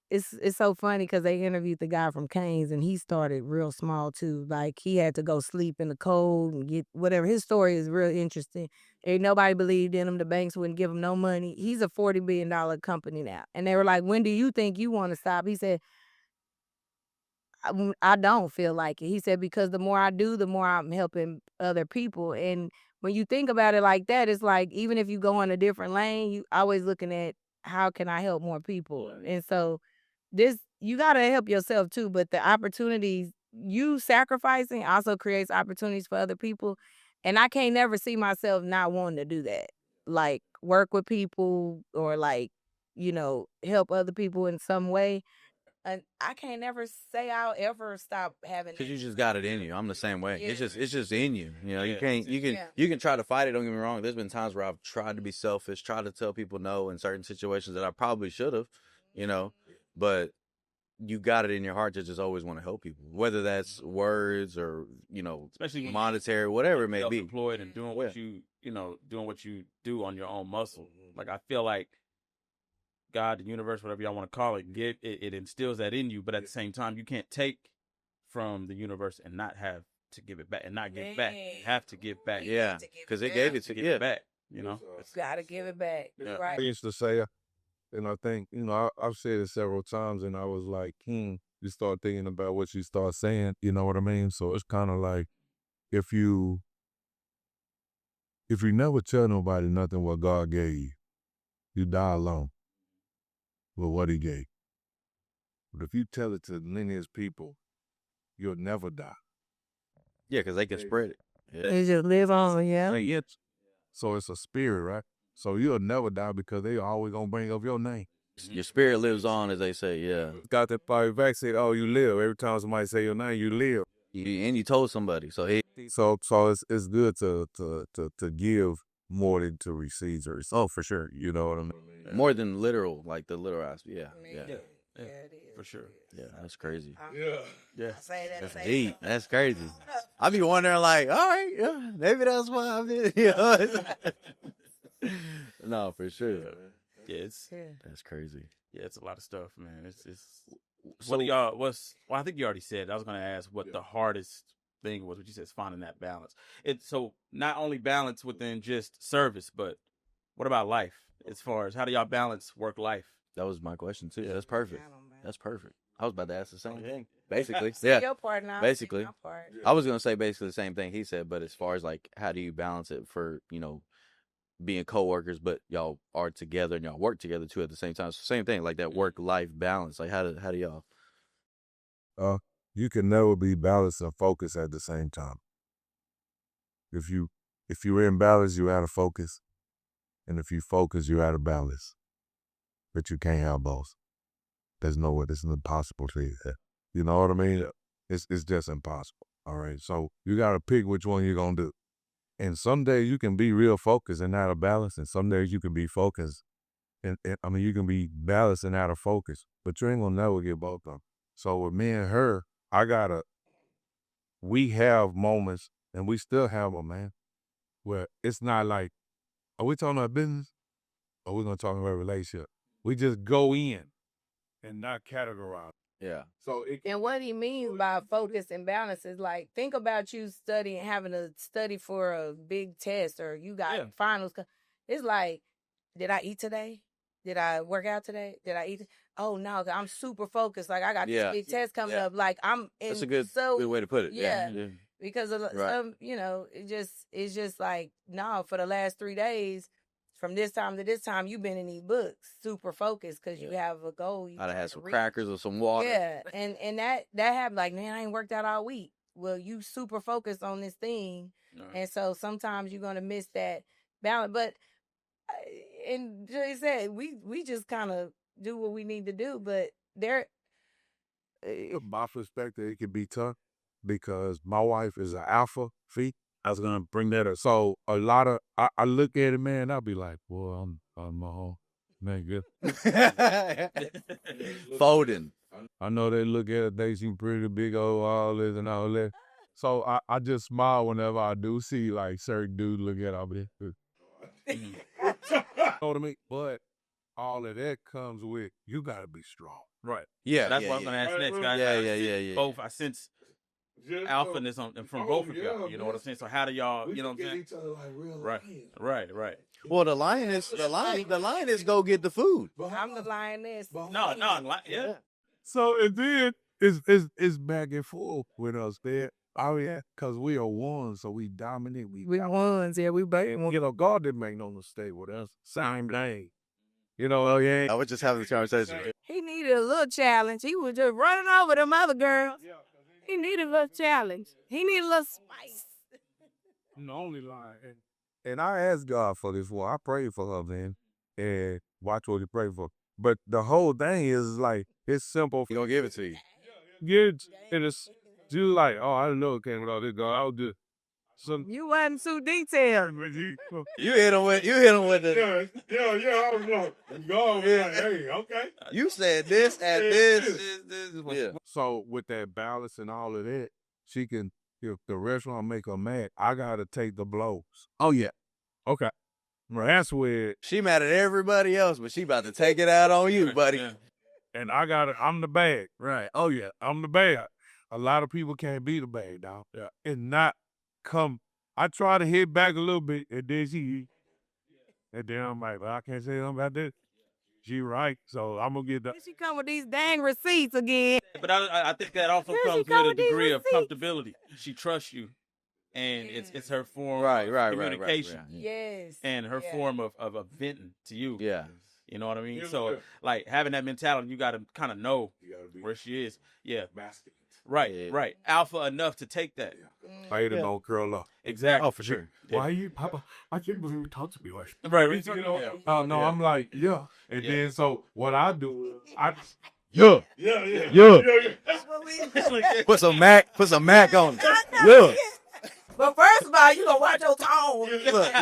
it's so funny because they interviewed the guy from Canes and he started real small too. Like, he had to go sleep in the cold and get whatever. His story is real interesting. Ain't nobody believed in him. The banks wouldn't give him no money. He's a $40 billion company now. And they were like, when do you think you want to stop? He said, I don't feel like it. He said, because the more I do, the more I'm helping other people. And when you think about it like that, it's like even if you go in a different lane, you always looking at how can I help more people. And so you gotta help yourself too, but the opportunities you sacrificing also creates opportunities for other people. And I can't never see myself not wanting to do that. Like work with people or like, help other people in some way. And I can't never say I'll ever stop having Because that. you just got it in you. I'm the same way. Yeah. It's just in you. You can't Yeah. you can try to fight it. Don't get me wrong. There's been times where I've tried to be selfish, tried to tell people no in certain situations that I probably should have, but you got it in your heart to just always want to help people, whether that's words or especially when monetary, whatever it may be. Employed and doing what doing what you do on your own muscle. Like I feel like God, the universe, whatever y'all want to call it, it instills that in you. But at the same time, you can't take from the universe and not have to give it back and not give back. You have to give back. Yeah, because it gave it to give it back. Gotta give it back. Yeah. Right. I used to say, and I think, I've said it several times, and I was like, you start thinking about what you start saying, you know what I mean? So it's kind of like, if you never tell nobody nothing what God gave you, you die alone with what he gave. But if you tell it to lineage people, you'll never die. Yeah, because they can spread it. Yeah. It just live on, yeah. So it's a spirit, right? So you'll never die because they always gonna bring up your name. Your spirit lives on, as they say. Yeah. Got that Bobby Mack said, "Oh, you live." Every time somebody say your name, you live. And you told somebody, so So it's good to give more than to receive. Oh, for sure. You know what I mean? more than literal, like the literal aspect. Yeah. Yeah, it is. For sure. Yeah, that's crazy. Yeah. I say that. That's deep. That's crazy. I be wondering, like, all right, yeah, maybe that's why I'm in. No, for sure. Yeah, That's crazy. Yeah, it's a lot of stuff, man. It's what do y'all? I think you already said. I was gonna ask what the hardest thing was. What you said is finding that balance. It's so not only balance within just service, but what about life? As far as how do y'all balance work life? That was my question too. That's perfect. That's perfect. I was about to ask the same thing. Basically, Yeah. Your part now. Basically. My part. I was gonna say basically the same thing he said, but as far as like how do you balance it for being coworkers, but y'all are together and y'all work together too at the same time. So same thing, like that work-life balance. Like how do y'all? You can never be balanced and focused at the same time. If you're in balance, you're out of focus, and if you focus, you're out of balance. But you can't have both. There's no way. It's impossible to do that. You know what I mean? It's just impossible. All right. So you gotta pick which one you're gonna do. And some days you can be real focused and out of balance, and some days you can be focused, and you can be balanced and out of focus, but you ain't gonna never get both of them. So with me and her, we have moments, and we still have them, man, where it's not like, are we talking about business, or we gonna talk about relationship? We just go in and not categorize. Yeah. And what he means by focus and balance is like, think about you studying, having to study for a big test, or you got finals. It's like, did I eat today? Did I work out today? Did I eat? Oh no, I'm super focused. Like I got this big test coming up. Like I'm in. That's a good way to put it. Yeah. Because of some, it's just like, no, for the last 3 days, from this time to this time, you've been in these books, super focused, because you have a goal. I'd have had some crackers or some water. Yeah, and that happened. Like, man, I ain't worked out all week. Well, you super focused on this thing, and so sometimes you're gonna miss that balance. But and Jay said we just kind of do what we need to do. But my perspective, it can be tough because my wife is an alpha feet. I was gonna bring that up. So a lot of I look at it, man. I'll be like, boy, I'm my home, man. Good. Folding. I know they look at it. They seem pretty big old all this and all that. So I just smile whenever I do see like certain dudes look at all this. You know what I mean? But all of that comes with you gotta be strong. Right. Yeah. That's what I was gonna ask next, guys. Yeah. Both. I sense alphaness from both of y'all. You know what I'm saying? So how do y'all? You know what I'm saying? Each other like real Right. Well, the lioness go get the food. I'm the lioness. No, yeah. So and then it's back and forth with us there. Oh yeah, cause we are one, so we dominate. We are ones, yeah, we baby. You know, God didn't make no mistake with us. Same thing. You know, oh yeah. I was just having this conversation. He needed a little challenge. He was just running over them other girls. He needed a little challenge. He needed a little spice. The only line. And I asked God for this one. I prayed for her, man, and watch what He prayed for. But the whole thing is like it's simple. He gonna give it to you. Good. And it's just like, oh, I didn't know it came without this God. I'll do some. You wasn't too detailed. You hit him with the. Yeah, I was like, God, hey, okay. You said this and this. Yeah. So with that balance and all of that, she can. If the restaurant make her mad, I gotta take the blows. Oh yeah. Okay. Well, that's where. She mad at everybody else, but she about to take it out on you, buddy. Yeah. And I'm the bag. Right. Oh yeah, I'm the bag. A lot of people can't be the bag, dog. Yeah. And not come. I try to hit back a little bit, and then and then I'm like, well, I can't say nothing about this. She right, so I'm gonna get the. Here she come with these dang receipts again. But I think that also Here she comes come with a with these degree of receipts. comfortability. She trusts you, and it's her form Right, of communication Yes. and her form of venting to you. Yeah. You know what I mean? So like having that mentality, you got to kind of know where she is. Yeah. Right, Yeah. right. Alpha enough to take that. Later don't curl up. Exactly. Oh, for sure. Why you, Papa? I can't believe you talk to me like. Right. You know, oh no, I'm like, yeah. And then so what I do, Yeah. yeah. Put some Mac on it. Yeah. But first of all, you gonna watch your tone.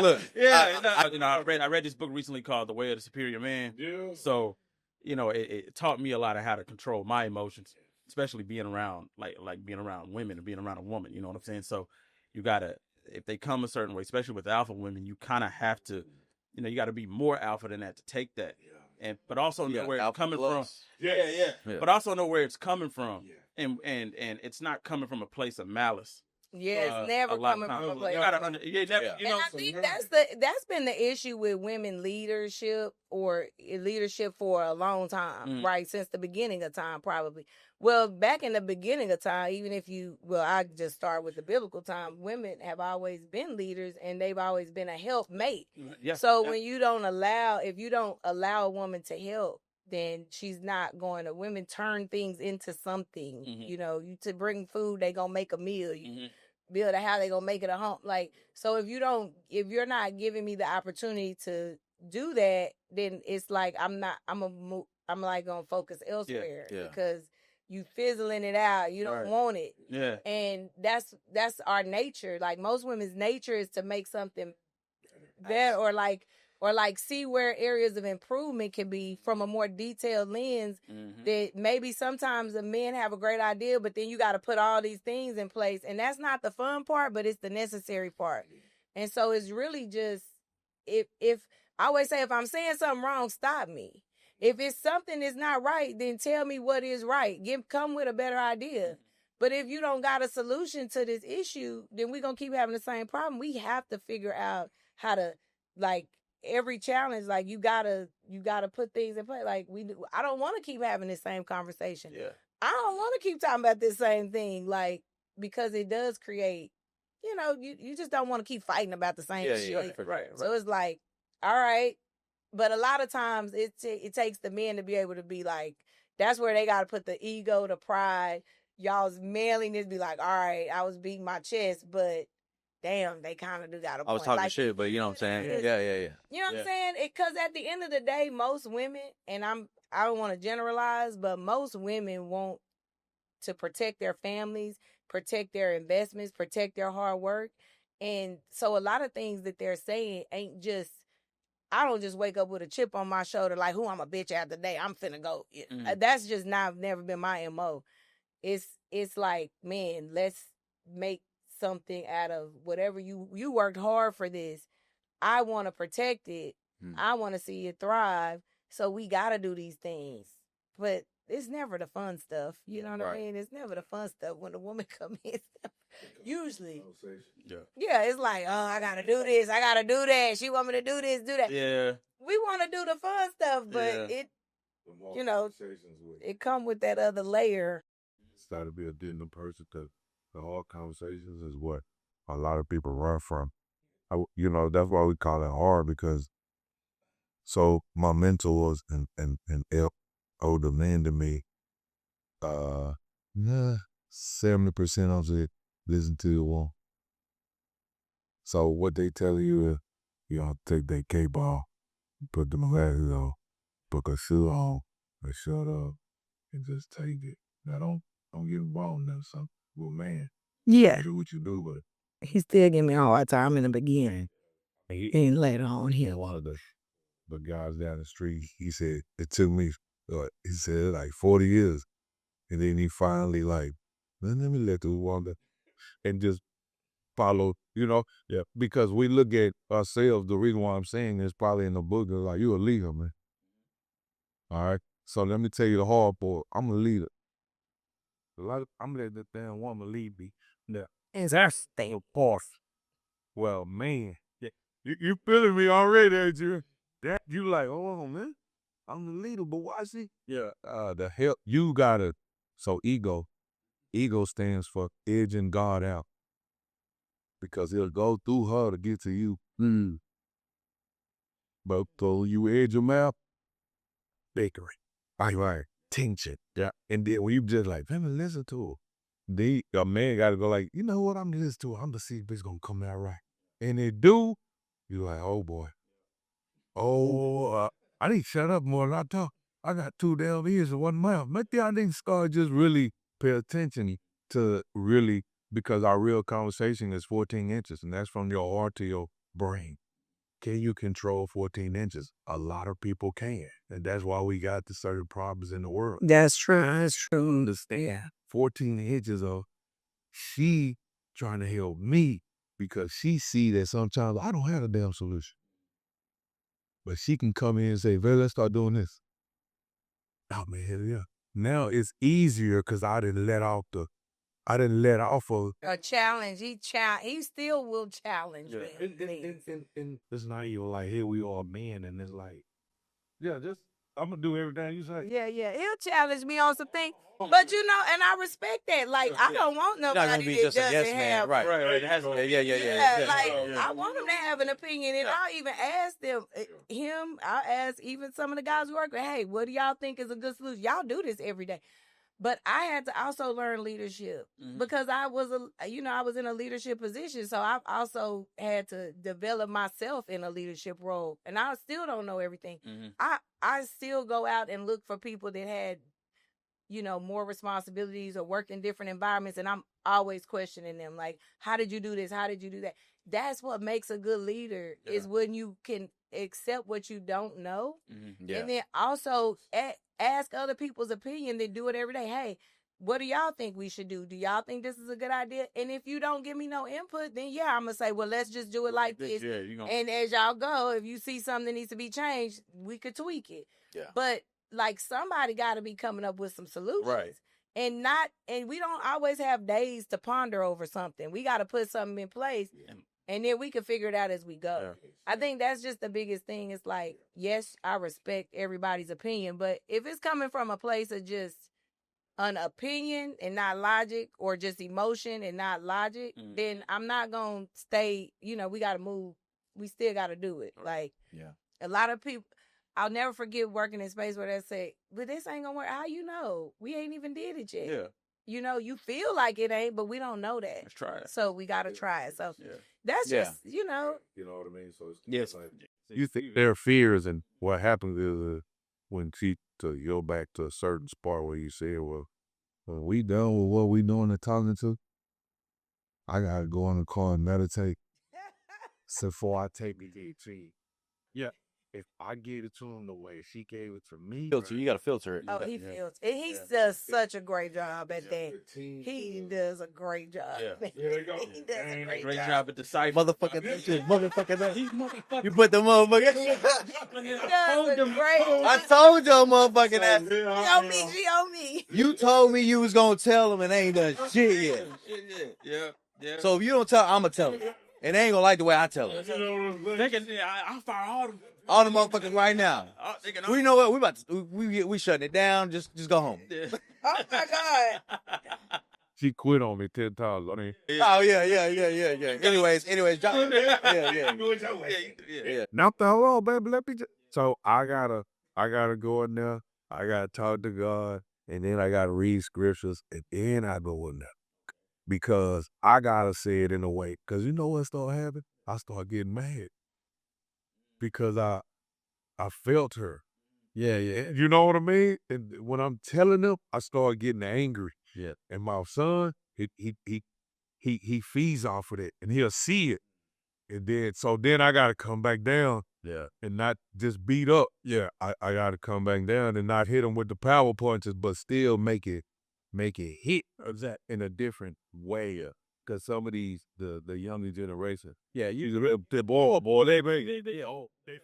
Look. Yeah. I read this book recently called The Way of the Superior Man. Yeah. So, it taught me a lot of how to control my emotions, especially being around like being around women and being around a woman. You know what I'm saying? So you gotta, if they come a certain way, especially with alpha women, you kind of have to, you got to be more alpha than that to take that. But also know where it's coming from. Yeah. But also know where it's coming from, and it's not coming from a place of malice. Yeah, it's never coming from a place. You gotta And I think that's been the issue with women leadership or leadership for a long time, right? Since the beginning of time, probably. Well, back in the beginning of time, even if I just start with the biblical time, women have always been leaders and they've always been a helpmate. When you don't allow a woman to help, then she's not going to. Women turn things into something. You to bring food, they gonna make a meal. You build a house, they gonna make it a home. Like, so if you're not giving me the opportunity to do that, then it's like I'm like gonna focus elsewhere because you fizzling it out. You don't want it. Yeah. And that's our nature. Like most women's nature is to make something better or see where areas of improvement can be from a more detailed lens. That maybe sometimes the men have a great idea, but then you got to put all these things in place. And that's not the fun part, but it's the necessary part. And so it's really just, if I always say, if I'm saying something wrong, stop me. If it's something that's not right, then tell me what is right. Come with a better idea. But if you don't got a solution to this issue, then we're going to keep having the same problem. We have to figure out how to, like, every challenge, like you gotta put things in place. Like I don't want to keep having this same conversation. Yeah. I don't want to keep talking about this same thing, like, because it does create, you just don't want to keep fighting about the same shit. Right. So it's like, all right, but a lot of times it takes the men to be able to be like, that's where they got to put the ego, the pride, y'all's manliness. Be like, all right, I was beating my chest, but. Damn, they kind of do got a point. I was talking shit, but you know what I'm saying? Yeah. You know what I'm saying? Because at the end of the day, most women, and I don't want to generalize, but most women want to protect their families, protect their investments, protect their hard work. And so a lot of things that they're saying ain't just, I don't just wake up with a chip on my shoulder like, who I'm a bitch out today, I'm finna go. That's just never been my MO. It's like, man, let's make something out of whatever you worked hard for this. I want to protect it. I want to see it thrive. So we got to do these things. But it's never the fun stuff. You know what I mean? It's never the fun stuff when a woman come in. Usually. Yeah, it's like, oh, I got to do this. I got to do that. She want me to do this, do that. Yeah. We want to do the fun stuff, but it come with that other layer. It's got to be a different person to The hard conversations is what a lot of people run from. That's why we call it hard, because so my mentors and older men to me, 70% of it listen to the one. So what they tell you is, you have to take that K-ball, put the glasses on, put a shoe on, and shut up, and just take it. Now don't get involved in that something. Well, man, Yeah. do what you do, but He still give me a hard time in the beginning. And later on here. one of the guys down the street, he said, it took me, he said, like 40 years. And then he finally like, let me let this wander and just follow, Yeah, because we look at ourselves, the reason why I'm saying this probably in the book is like, you a leader, man. All right? So let me tell you the hard part. I'm a leader. I'm letting this damn woman lead me. Now, It's our state. apart. Well, man, you feeling me already, ain't you? That you like, oh man, I'm the leader, but why is he? Yeah, the hell you gotta. So ego stands for edging God out, because it'll go through her to get to you. But so you edge him out, bakery, right, tension. Yeah, and then when you just like, let me listen to her. A man gotta go like, you know what? I'm listening to her. I'm gonna see if it's gonna come out right. And it do. You like, oh boy. I need to shut up more than I talk. I got 2 damn ears and 1 mouth. Maybe I need to start just really pay attention to really, because our real conversation is 14 inches, and that's from your heart to your brain. Can you control 14 inches? A lot of people can, and that's why we got the certain problems in the world. That's true. That's true. Understand? 14 inches of she trying to help me, because she see that sometimes I don't have a damn solution. But she can come in and say, "Well, let's start doing this." Oh man, hell yeah. Now it's easier because I didn't let off of A challenge. He still will challenge me. and it's not even like, here we are men, and it's like, yeah, just I'm gonna do everything you say. Yeah. He'll challenge me on some things. But and I respect that. Like, I don't want You're not gonna nobody be that just a doesn't yes man, have. right? Right. It has to. Yeah, I want him to have an opinion, and I'll even ask I'll ask even some of the guys who work with, hey, what do y'all think is a good solution? Y'all do this every day. But I had to also learn leadership because I was I was in a leadership position. So I've also had to develop myself in a leadership role. And I still don't know everything. I still go out and look for people that had, more responsibilities or work in different environments. And I'm always questioning them. Like, how did you do this? How did you do that? That's what makes a good leader is when you can accept what you don't know. And then also ask other people's opinion, then do it every day. Hey, what do y'all think we should do? Do y'all think this is a good idea? And if you don't give me no input, then I'm going to say, well, let's just do it like this. And as y'all go, if you see something that needs to be changed, we could tweak it. Yeah. But like somebody got to be coming up with some solutions. Right. And we don't always have days to ponder over something. We got to put something in place. And then we can figure it out as we go. Yeah. I think that's just the biggest thing. It's like, yes, I respect everybody's opinion, but if it's coming from a place of just an opinion and not logic, or just emotion and not logic, then I'm not going to stay, we got to move. We still got to do it. Like, a lot of people, I'll never forget working in space where they say, but this ain't going to work. How you know? We ain't even did it yet. Yeah. You feel like it ain't, but we don't know that. Let's try it. So we got to try it. So that's just, You know what I mean? So yes. Like, you think their fears, and what happens is when to go back to a certain spot where you say, well, when we done with what we doing and talking to, I got to go in the car and meditate. So before I take the DT. Yeah. If I gave it to him the way she gave it to me. Filter, you got to filter it. Oh, he filters. And he does such a great job at that. He does a great job. Yeah, there you go. He does a great job at the site. Motherfucker, you put the motherfucker. I told y'all, motherfucking ass. She on me. You told me you was gonna tell him and ain't done shit yet. Yeah. So if you don't tell, I'ma tell him. And they ain't gonna like the way I tell him. I'll fire all the motherfuckers right now. We know what we shutting it down. Just go home. Oh my God. She quit on me 10 times. I mean, Oh yeah. Anyways, John, yeah. now hold on, baby. Let me. So I gotta go in there. I gotta talk to God, and then I gotta read scriptures, and then I go in there because I gotta say it in a way. Cause you know what started happening? I start getting mad because I felt her. Yeah. You know what I mean? And when I'm telling them, I start getting angry. Yeah. And my son, he feeds off of it, and he'll see it, and then I gotta come back down. Yeah. And not just beat up. Yeah, I gotta come back down and not hit them with the power punches, but still make it hit in a different way. Cause some of these the younger generation, yeah, the boy, they fold, man.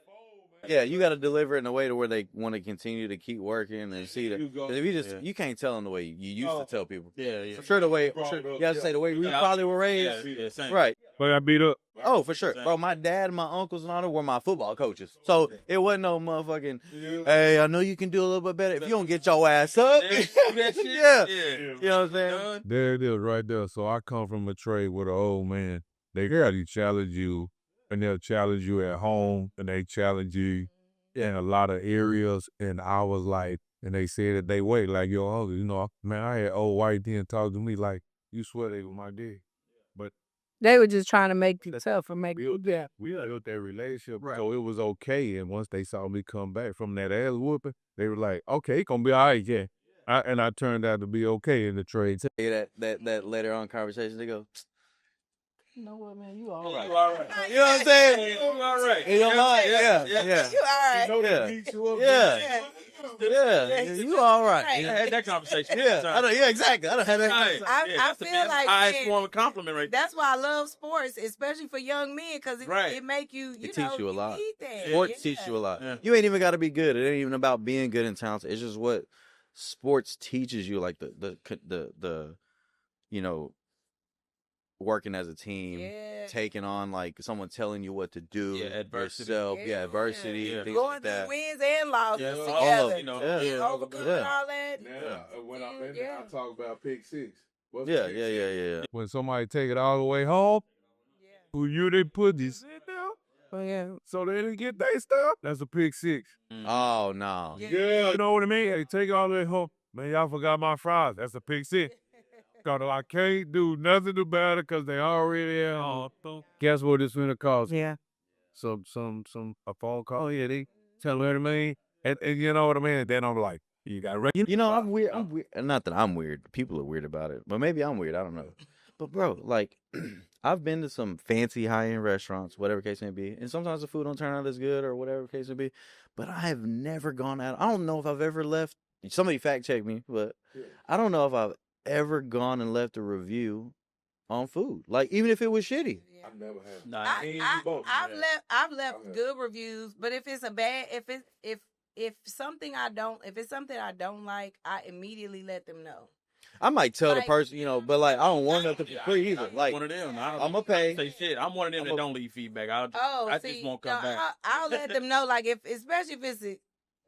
Yeah, you got to deliver it in a way to where they want to continue to keep working and see that. Because if you can't tell them the way you used to tell people. Yeah. For sure, you have to say the way we probably were raised. Yeah, same. Right. But I beat up. Oh, for sure. Bro, my dad and my uncles and all that were my football coaches. So it wasn't no motherfucking, hey, I know you can do a little bit better. If you don't get your ass up. Yeah. You know what I'm saying? There it is right there. So I come from a trade with an old man. They gotta challenge you, and they'll challenge you at home, and they challenge you in a lot of areas. And I was like, and they said that they wait like, yo, uncle, you know, man, I had old white then talk to me like, you swear they were my dad. But They were just trying to make you tough and make you we built that relationship, so it was okay. And once they saw me come back from that ass whooping, they were like, okay, it's gonna be all right, yeah. And I turned out to be okay in the trade. That later on conversation, they go, you know what, man, you all right. You all right. You know what I'm saying? You all right. In your mind, yeah. You all right. You know Yeah. they beat you up. Yeah, you all right. I had that conversation. Yeah, exactly. I don't have that. I feel like highest man, form of compliment right there. that's why I love sports, especially for young men, because it make you, It teach you a lot. need that. Sports teach you a lot. Yeah. You ain't even got to be good. It ain't even about being good and talented. It's just what sports teaches you, like the you know, working as a team, Yeah. taking on like someone telling you what to do, Yeah, adversity. yourself, adversity, Yeah. things Going like that. through wins and losses Yeah, together. all of it, you know. Overcoming all that. When I'm in Yeah. I talk about pick six. Yeah. When somebody take it all the way home, who you they put this in there, Oh, yeah. so they didn't get their stuff, that's a pick six. Oh no. Yeah. You know what I mean? They take it all the way home. Man, y'all forgot my fries. That's a pick six. Cause I can't do nothing about it because they already at home. Guess what it's gonna cost? Yeah. A phone call. Yeah, they tell me what I mean. And you know what I mean? And then I'm like, you got ready. You know, I'm weird. Not that I'm weird. People are weird about it, but maybe I'm weird. I don't know. But bro, like, I've been to some fancy high-end restaurants, whatever case may be, and sometimes the food don't turn out as good or whatever case may be. But I have never gone out. I don't know if I've ever left. Somebody fact check me, but I don't know if I've ever gone and left a review on food, like even if it was shitty. I've never had. I've left good reviews, but if it's a bad, if it's something I don't like, I immediately let them know. I might tell the Like- person, you know, but like I don't want nothing for free either. Like one of them. I'm gonna pay. Say shit. I'm one of them that don't leave feedback. I just won't come back. I'll let them know, like especially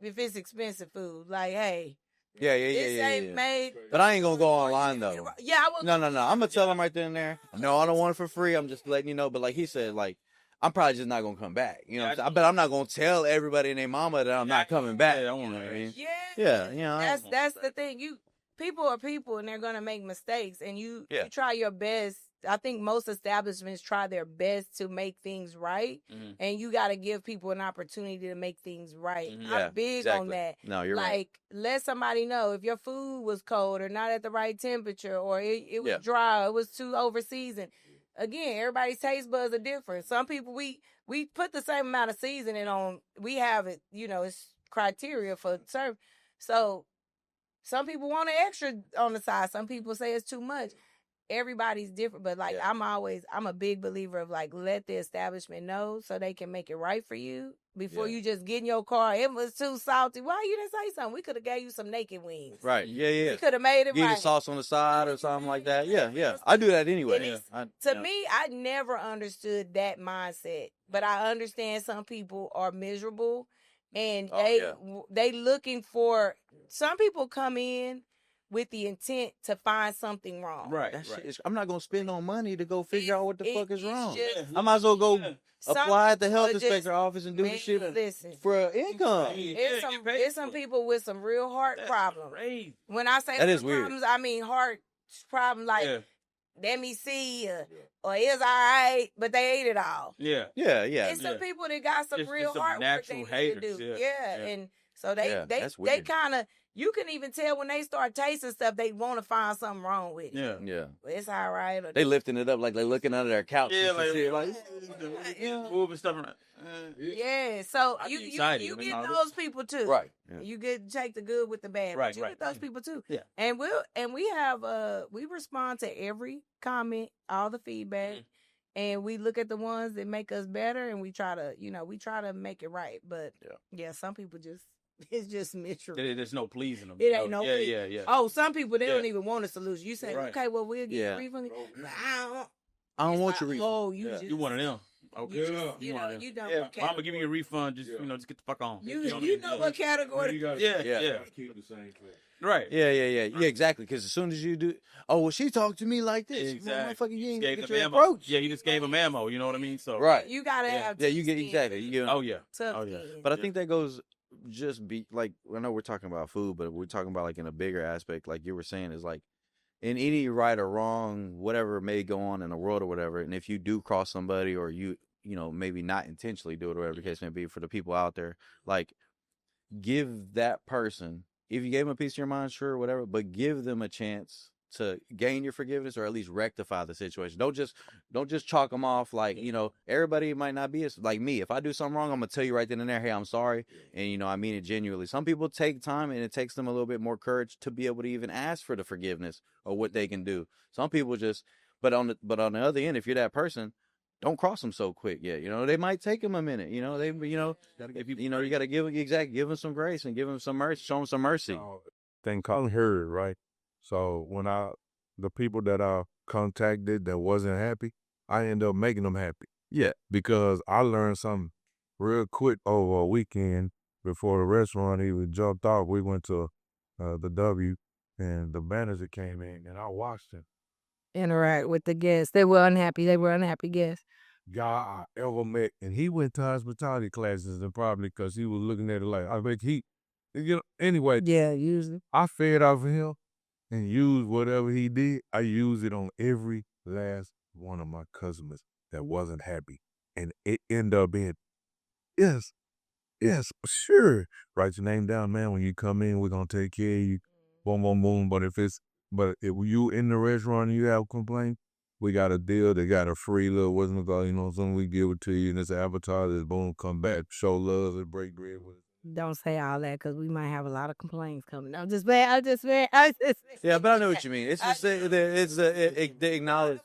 if it's expensive food, like hey, Yeah. this ain't made. But I ain't gonna go online though. Yeah, I will. No. I'm gonna tell them right then and there. No, I don't want it for free. I'm just letting you know. But like he said, like I'm probably just not gonna come back. You know, what I'm saying? I bet I'm not gonna tell everybody and their mama that I'm not coming back. Yeah, I don't know. I mean, Yeah, you know, that's the thing. People are people, and they're gonna make mistakes, and you try your best. I think most establishments try their best to make things right, and you got to give people an opportunity to make things right. I'm big on that. No, you're like, let somebody know if your food was cold or not at the right temperature, or it was dry, or it was too over seasoned. Again, everybody's taste buds are different. Some people we put the same amount of seasoning on. We have it, you know, it's criteria for serve. So some people want an extra on the side. Some people say it's too much. Everybody's different, but like I'm a big believer of like let the establishment know so they can make it right for you before you just get in your car. It was too salty. Why you didn't say something? We could have gave you some naked wings. right. Yeah. We could have made it Get right. a sauce on the side or something like that. Yeah. I do that anyway. To me, I never understood that mindset, but I understand some people are miserable and they looking for. Some people come in with the intent to find something wrong. Right. That shit is, I'm not gonna spend no money to go figure out what the fuck is it's wrong. just- I might as well go Some apply at the people health are just- inspector office and do the man, shit listen. for income. It's some people with some real heart problems. Crazy. When I say That heart is weird. problems, I mean heart problems like Yeah. let me see or it's all right, but they ate it all. Yeah. Yeah, yeah. It's some people that got some Just real some heart work natural they need to haters, do. yeah, Yeah. yeah. And so Yeah, they that's weird. kind of, you can even tell when they start tasting stuff, they want to find something wrong with it. Yeah. Yeah. But it's all right. Or They lifting it up like they looking under their couch. Yeah, and some shit, like moving stuff around. yeah. So I you be excited. you I mean, get no, those people too. right. Yeah. You get take the good with the bad. Right, But you right. get those people too. Yeah. And we have we respond to every comment, all the feedback. And we look at the ones that make us better, and we try to make it right. But yeah, some people just it's just miserable. There's no pleasing them. It ain't no Yeah, pleasing. yeah, yeah. Oh, some people they Yeah. don't even want a solution. You say, Right. okay, well we'll get Yeah. a refund. I don't It's want like, your refund. oh, you Yeah. just You one of them. Okay. You just, You one of them. you don't. Yeah, want I'm gonna give you a refund. Just just get the fuck on. You know what I you mean? know what category? Yeah, yeah. Keep the same place. Right. Yeah, exactly. Because as soon as you do, oh well, she talked to me like this. Exactly. Motherfucker, you ain't Gave get them your ammo. approach. Yeah, you just gave them ammo. You know what I mean? So Right. You gotta Yeah. have. Yeah, you tough get skin. exactly. You get, Oh yeah. Tough Oh, yeah. skin. But I think that goes just be like, I know we're talking about food, but we're talking about like in a bigger aspect, like you were saying, is like in any right or wrong, whatever may go on in the world or whatever. And if you do cross somebody or you maybe not intentionally do it or whatever the case may be, for the people out there, like give that person, if you gave them a piece of your mind, sure, whatever, but give them a chance to gain your forgiveness or at least rectify the situation. Don't just chalk them off like, everybody might not be as like me. If I do something wrong, I'm gonna tell you right then and there, hey, I'm sorry, and I mean it genuinely. Some people take time and it takes them a little bit more courage to be able to even ask for the forgiveness or what they can do. Some people just, but on the other end, if you're that person, don't cross them so quick. Yeah, they might take them a minute. You gotta give them some grace and give them some mercy, show them some mercy. Thing called heard, right? So when the people that I contacted that wasn't happy, I end up making them happy. Yeah. Because I learned something real quick over a weekend before the restaurant even jumped off. We went to the W, and the manager came in, and I watched him. Interact with the guests. They were unhappy. They were unhappy guests. Guy I ever met, and he went to hospitality classes, and probably because he was looking at it like, I think anyway. Yeah, usually. I fed off of him and used whatever he did. I used it on every last one of my customers that wasn't happy, and it ended up being, yes, sure. Write your name down, man. When you come in, we're gonna take care of you. Boom, boom, boom. But if you in the restaurant and you have complaints, we got a deal. They got a free little, something we give it to you, and it's advertised. Boom, come back, show love, and break bread with it. Don't say all that because we might have a lot of complaints coming. I'm just saying. Yeah, but I know what you mean. It's just they acknowledge.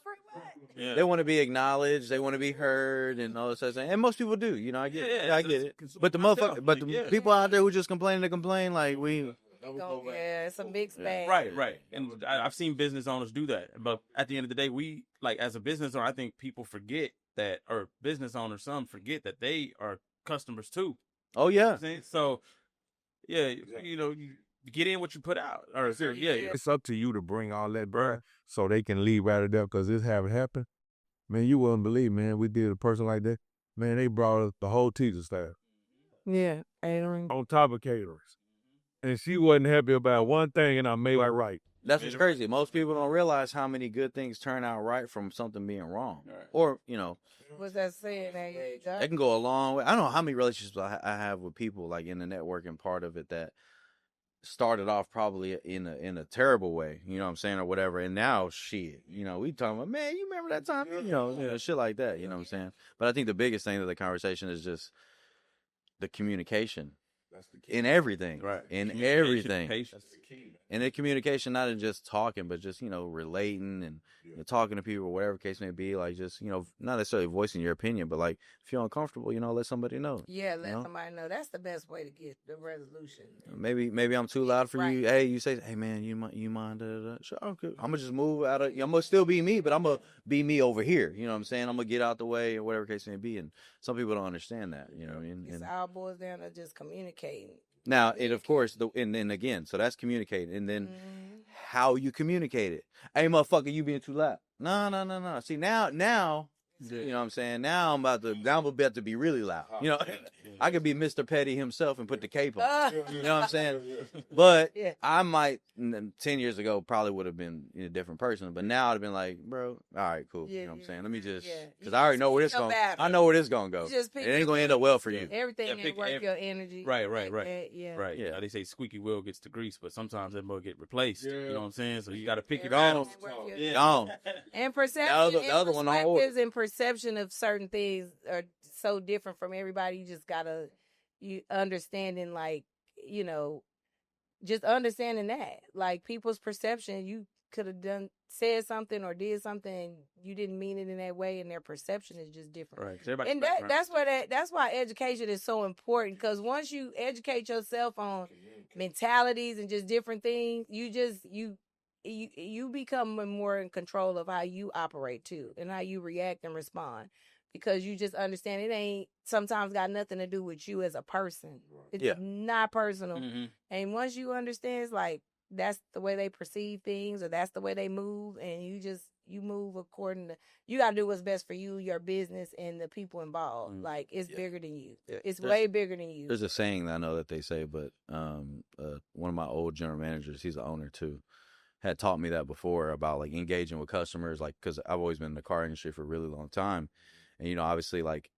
Yeah. They want to be acknowledged. They want to be heard, and all this stuff. And most people do. I get it. Yeah, I get it. But the myself, motherfucker, but the yeah. people out there who just complain to complain, like Yeah, it's a mixed bag. Right. And I've seen business owners do that. But at the end of the day, we, like, as a business owner, I think people forget that, or business owners, some forget that they are customers too. oh You know yeah, what I'm saying? So, yeah, you get in what you put out. Or, yeah. It's up to you to bring all that, bruh, so they can leave out of there, because this haven't happened. Man, you wouldn't believe, man. We did a person like that. Man, they brought us the whole teacher staff Yeah, catering. on top of caterers. And she wasn't happy about one thing, and I made her right. that's what's crazy. Most people don't realize how many good things turn out right from something being wrong, Right. or What's that saying? it can go a long way. I don't know how many relationships I have with people, like in the networking part of it, that started off probably in a terrible way, you know what I'm saying, or whatever, and now shit, we talking about, man, you remember that time, shit like that, you know what I'm saying. But I think the biggest thing of the conversation is just the communication That's the key. in everything, Right. in Communication, everything. patience. That's the key. And the communication, not in just talking, but just, relating and talking to people, whatever case may be, like just, not necessarily voicing your opinion, but like if you're uncomfortable, let somebody know. Yeah, let know? somebody know. That's the best way to get the resolution. Maybe I'm too loud for you. Right. Hey, you say, hey man, you mind? Sure, okay. I'm gonna just move out of. I'm gonna still be me, but I'm gonna be me over here. You know what I'm saying? I'm gonna get out the way or whatever case may be. And some people don't understand that. You know what I mean? It's And all boils down to just communicating. now, it of course, and then again, so that's communicating, and then how you communicate it. Hey, motherfucker, you being too loud. No. See, now, you know what I'm saying? Now I'm about to be really loud. You know, I could be Mr. Petty himself and put the cape on. You know what I'm saying? But I might, 10 years ago, probably would have been a different person. But now I'd have been like, bro, all right, cool. You know what I'm saying? Let me just, because I already know where this going. I know where this going to go. It ain't going to end up well for you. Everything ain't worth your energy. Right. Right. Yeah. They say squeaky wheel gets the grease, but sometimes that mug get replaced. You know what I'm saying? So you got to pick it off. And perception, the other one and perception of certain things are so different from everybody. You just gotta understanding, like, you know, just understanding that, like, people's perception. You could have said something or did something, you didn't mean it in that way, and their perception is just different. Right. And that's why education is so important, because once you educate yourself on mentalities and just different things, you become more in control of how you operate too, and how you react and respond, because you just understand it ain't sometimes got nothing to do with you as a person. It's not personal. And once you understand, it's like that's the way they perceive things, or that's the way they move, and you move according to, you got to do what's best for you, your business, and the people involved. Like, it's bigger than you. It's way bigger than you. There's a saying that I know that they say, but one of my old general managers, he's an owner too, had taught me that before about, like, engaging with customers, like, because I've always been in the car industry for a really long time. And, you know, obviously, like,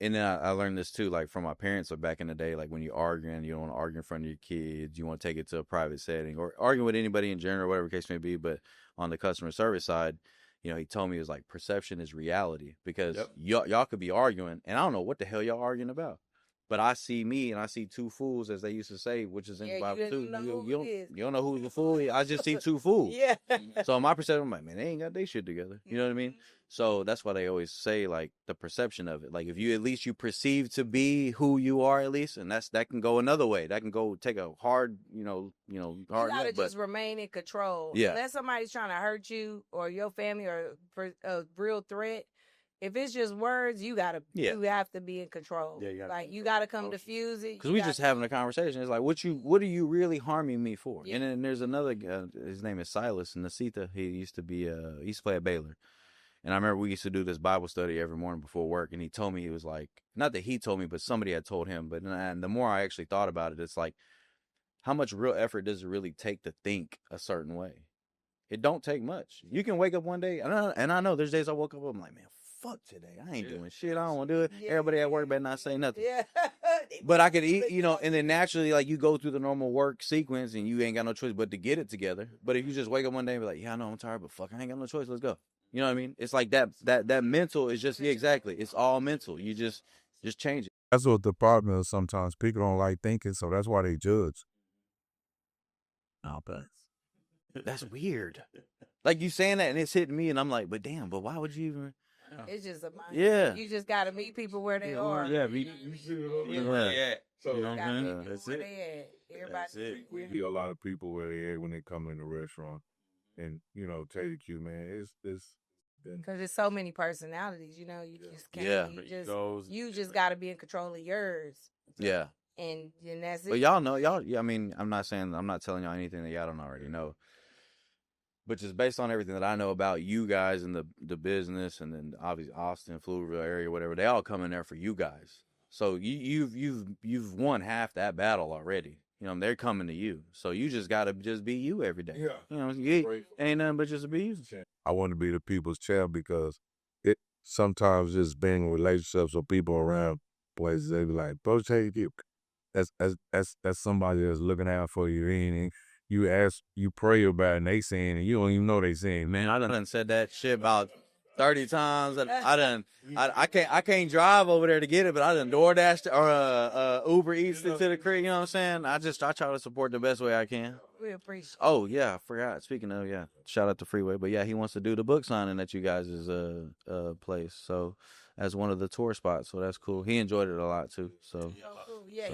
and then I learned this too, like, from my parents. Like, back in the day, like, when you're arguing, you don't want to argue in front of your kids. You want to take it to a private setting, or argue with anybody in general, whatever the case may be. But on the customer service side, you know, he told me, it was like, perception is reality, because y'all could be arguing, and I don't know what the hell y'all arguing about. But I see me, and I see two fools, as they used to say, which is in the Bible too. You don't know who's the fool. I just see two fools. So my perception, I'm like, man, they ain't got their shit together. You know what I mean? So that's why they always say, like, the perception of it. Like, if you at least you perceive to be who you are, at least, and that can go another way. That can go take a hard, hard. You gotta just remain in control. Yeah. Unless somebody's trying to hurt you or your family, or a real threat. If it's just words, you have to be in control. You gotta come diffuse it. Because we just having a conversation. It's like, what are you really harming me for? And then there's another guy, his name is Silas Nasita. He used to play at Baylor. And I remember we used to do this Bible study every morning before work. And he told me, it was like, not that he told me, but somebody had told him. But and the more I actually thought about it, it's like, how much real effort does it really take to think a certain way? It don't take much. You can wake up one day, and I know there's days I woke up, I'm like, man, fuck today. I ain't doing shit. I don't want to do it. Everybody at work better not say nothing. But I could eat, and then naturally, like, you go through the normal work sequence, and you ain't got no choice but to get it together. But if you just wake up one day and be like, yeah, I know I'm tired, but fuck, I ain't got no choice. Let's go. You know what I mean? It's like that mental is just, exactly. It's all mental. You just change it. That's what the problem is sometimes. People don't like thinking, so that's why they judge. Oh, but that's weird. Like, you saying that, and it's hitting me, and I'm like, but damn, but why would you even... It's just a mindset. Yeah. You just got to meet people where they are. Yeah, where they at. So, you know what I'm saying? That's it. Everybody. We meet a lot of people where they at when they come in the restaurant. And, TaterQue, man, it's because there's so many personalities, you just can't. You just got to be in control of yours. Yeah. And that's it. But y'all know, I mean, I'm not telling y'all anything that y'all don't already know. But just based on everything that I know about you guys and the business, and then obviously Austin, Pflugerville area, whatever, they all come in there for you guys. So you've won half that battle already. They're coming to you. So you just gotta just be you every day. Yeah. You ain't nothing but just be you. I want to be the people's champ, because it sometimes just being in relationships with people around places, they be like, bro, TaterQue. That's somebody that's looking out for you, and you pray about it, and they saying, and you don't even know they saying. Man, I done said that shit about 30 times. I can't drive over there to get it, but I done DoorDash or Uber Eats to the crib. You know what I'm saying? I try to support the best way I can. We appreciate. Oh yeah, I forgot. Speaking of, shout out to Freeway, but he wants to do the book signing at you guys' place. So as one of the tour spots, so that's cool. He enjoyed it a lot too. So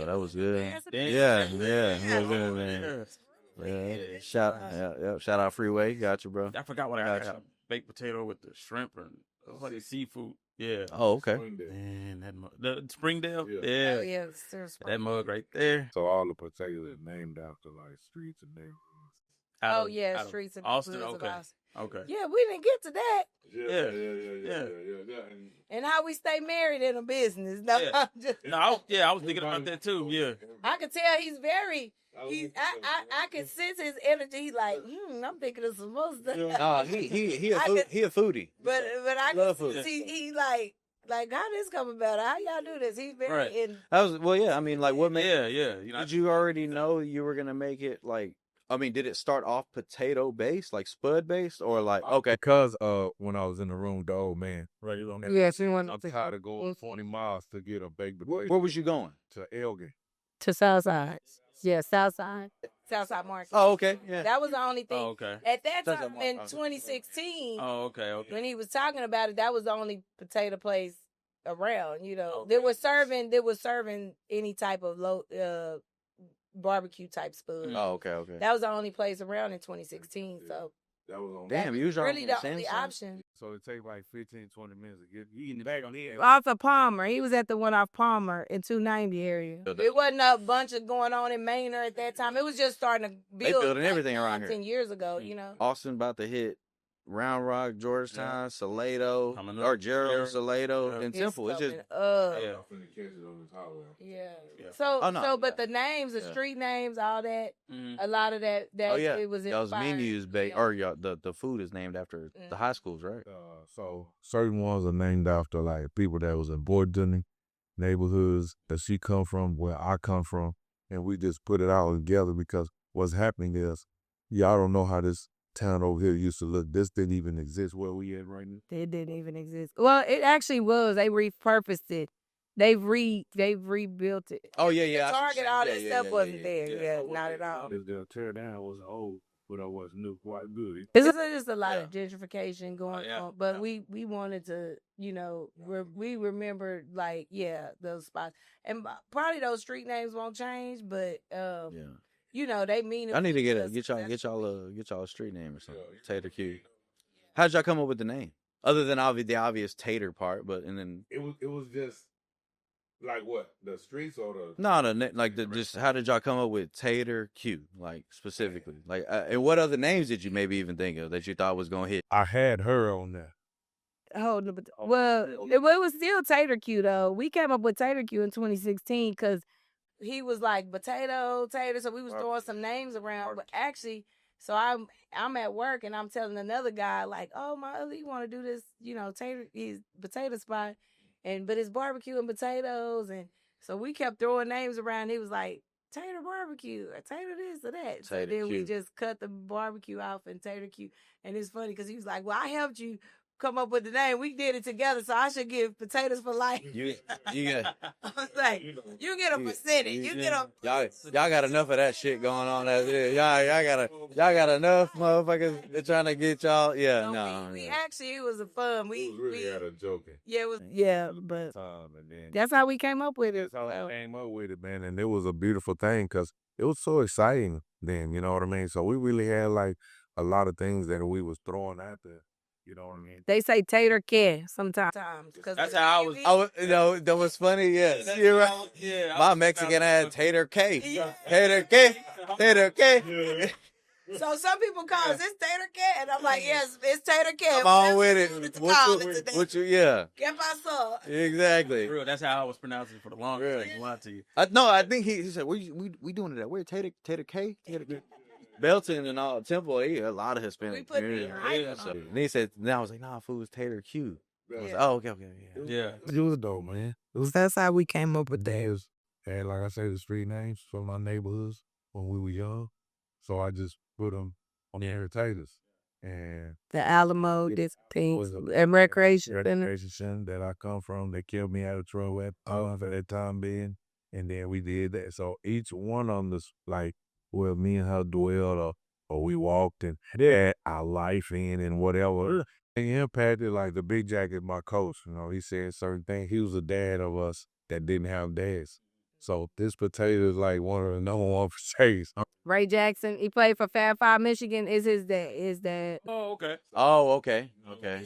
that was good. Yeah, man. Yeah. Shout out Freeway. Got you, bro. I forgot what I got. Baked potato with the shrimp and seafood. Yeah. Oh, okay. Man, the Springdale. Yeah. Oh, yeah. That mug right there. So all the potatoes are named after like streets and neighborhoods. Oh, yeah, Streets and Austin. Hoods of Okay. Austin. Okay. Yeah, we didn't get to that. Yeah. And how we stay married in a business. No, Yeah. I'm just, No, I was thinking about that too. Yeah. I could tell he's very. I can sense his energy. He's like, I'm thinking of some more stuff. No, he a foodie. But I Love can food. see he like how this come about? How y'all do this? He's very Right. in. That was well, yeah. I mean, like, what made? Yeah. You know, Did you already know you were gonna make it? Like, I mean, did it start off potato based, like spud based, or like okay? Because when I was in the room with the old man, right on that. Yeah, she went I'm tired of going 20 miles to get a baked potato Where was you going? to Elgin. to Southside. Yeah, Southside Market. Oh, okay, yeah. That was the only thing. Oh, okay. At that Southside time in Market. 2016, Oh, okay. when he was talking about it, that was the only potato place around. You know, Okay. they were serving any type of low barbecue type spud. Oh, okay. That was the only place around in 2016. So That was on Damn, you was really on the the only option. So it takes like 15, 20 minutes to get you in the back on the Off of Palmer, he was at the one off Palmer in 290 area. It wasn't a bunch of going on in Manor at that time. It was just starting to They build. building everything around 10 here. years ago, you know. Austin about to hit Round Rock, Georgetown, Salado, Coming up. or Gerald, Gerald. Salado, Yeah. and Temple. It's just Yeah. Yeah. Yeah. So, Oh, no. but the names, the Yeah. street names, all that, Mhm. a lot of that oh yeah, it was y'all's inspired, menus you based, know. or y'all, the food is named after the high schools, right? So certain ones are named after like people that was important to the neighborhoods that she come from, where I come from, and we just put it all together because what's happening is y'all don't know how this town over here used to look. This didn't even exist where we at right now. It didn't even exist. Well, it actually was. They repurposed it. They've rebuilt it. Oh yeah. The Target, all that stuff wasn't there. Yeah. Yeah, not at all. They'll tear down was old, but I was new, quite good. It's just a lot of gentrification going yeah. on, but we wanted to, you know, we remembered like those spots, and probably those street names won't change, but Yeah. you know they mean. I need to get y'all a street name or something. TaterQue. How'd y'all come up with the name? Other than the obvious tater part, but and then It was just like what the streets or the just how did y'all come up with TaterQue, like specifically, like and what other names did you maybe even think of that you thought was gonna hit? I had her on there. Well, it was still TaterQue though. We came up with TaterQue in 2016 because he was like tater, so we was throwing some names around. But actually, so I'm at work and I'm telling another guy like, oh my other, you want to do this, you know, his potato spot, but it's barbecue and potatoes, and so we kept throwing names around. He was like Tater Barbecue, or Tater this or that. So then we just cut the barbecue off and TaterQue, and it's funny because he was like, well, I helped you come up with the name. We did it together, so I should give potatoes for life. You got I was like, you get a percentage. You get a. y'all got enough of that shit going on as it is. Y'all got enough motherfuckers that trying to get y'all. Yeah, no. We actually, it was a fun. We had a joking. Yeah, it was. Yeah, but And then that's how we came up with it. that's how I came up with it, man. And it was a beautiful thing because it was so exciting then, you know what I mean? So we really had like a lot of things that we was throwing out there, you know what I mean? They say TaterQue sometimes. That's how I was. That was funny. Yes, you're right. Yeah. My Mexican had TaterQue. TaterQue. So some people call us, it's TaterQue, and I'm like, yes, it's TaterQue. Come on with it. What you? Yeah. Get my soul. Exactly. Real, that's how I was pronouncing it for the longest. Really? I ain't gonna lie to you. I think he said we doing it at where TaterQue. Belton and all Temple, a lot of Hispanic. We put community. the right So, on and he said, I was like, nah, food was TaterQue. I was Yeah. like, oh, okay, Yeah. It was dope, man. That's how we came up with that. Had, like I say, the street names from my neighborhoods when we were young. So I just put them on the entertainers. And The Alamo, this thing, was a- and recreation center. recreation that I come from, they kept me out of trouble at that time being. And then we did that. So each one of them was like, where me and her dwelled or we walked and had our life in and whatever. It impacted like the big jacket, my coach, you know, he said certain things. He was a dad of us that didn't have dads. So this potato is like one of the number one potatoes. Ray Jackson, he played for Fab Five Michigan. Is his dad? Oh, okay. Oh, okay.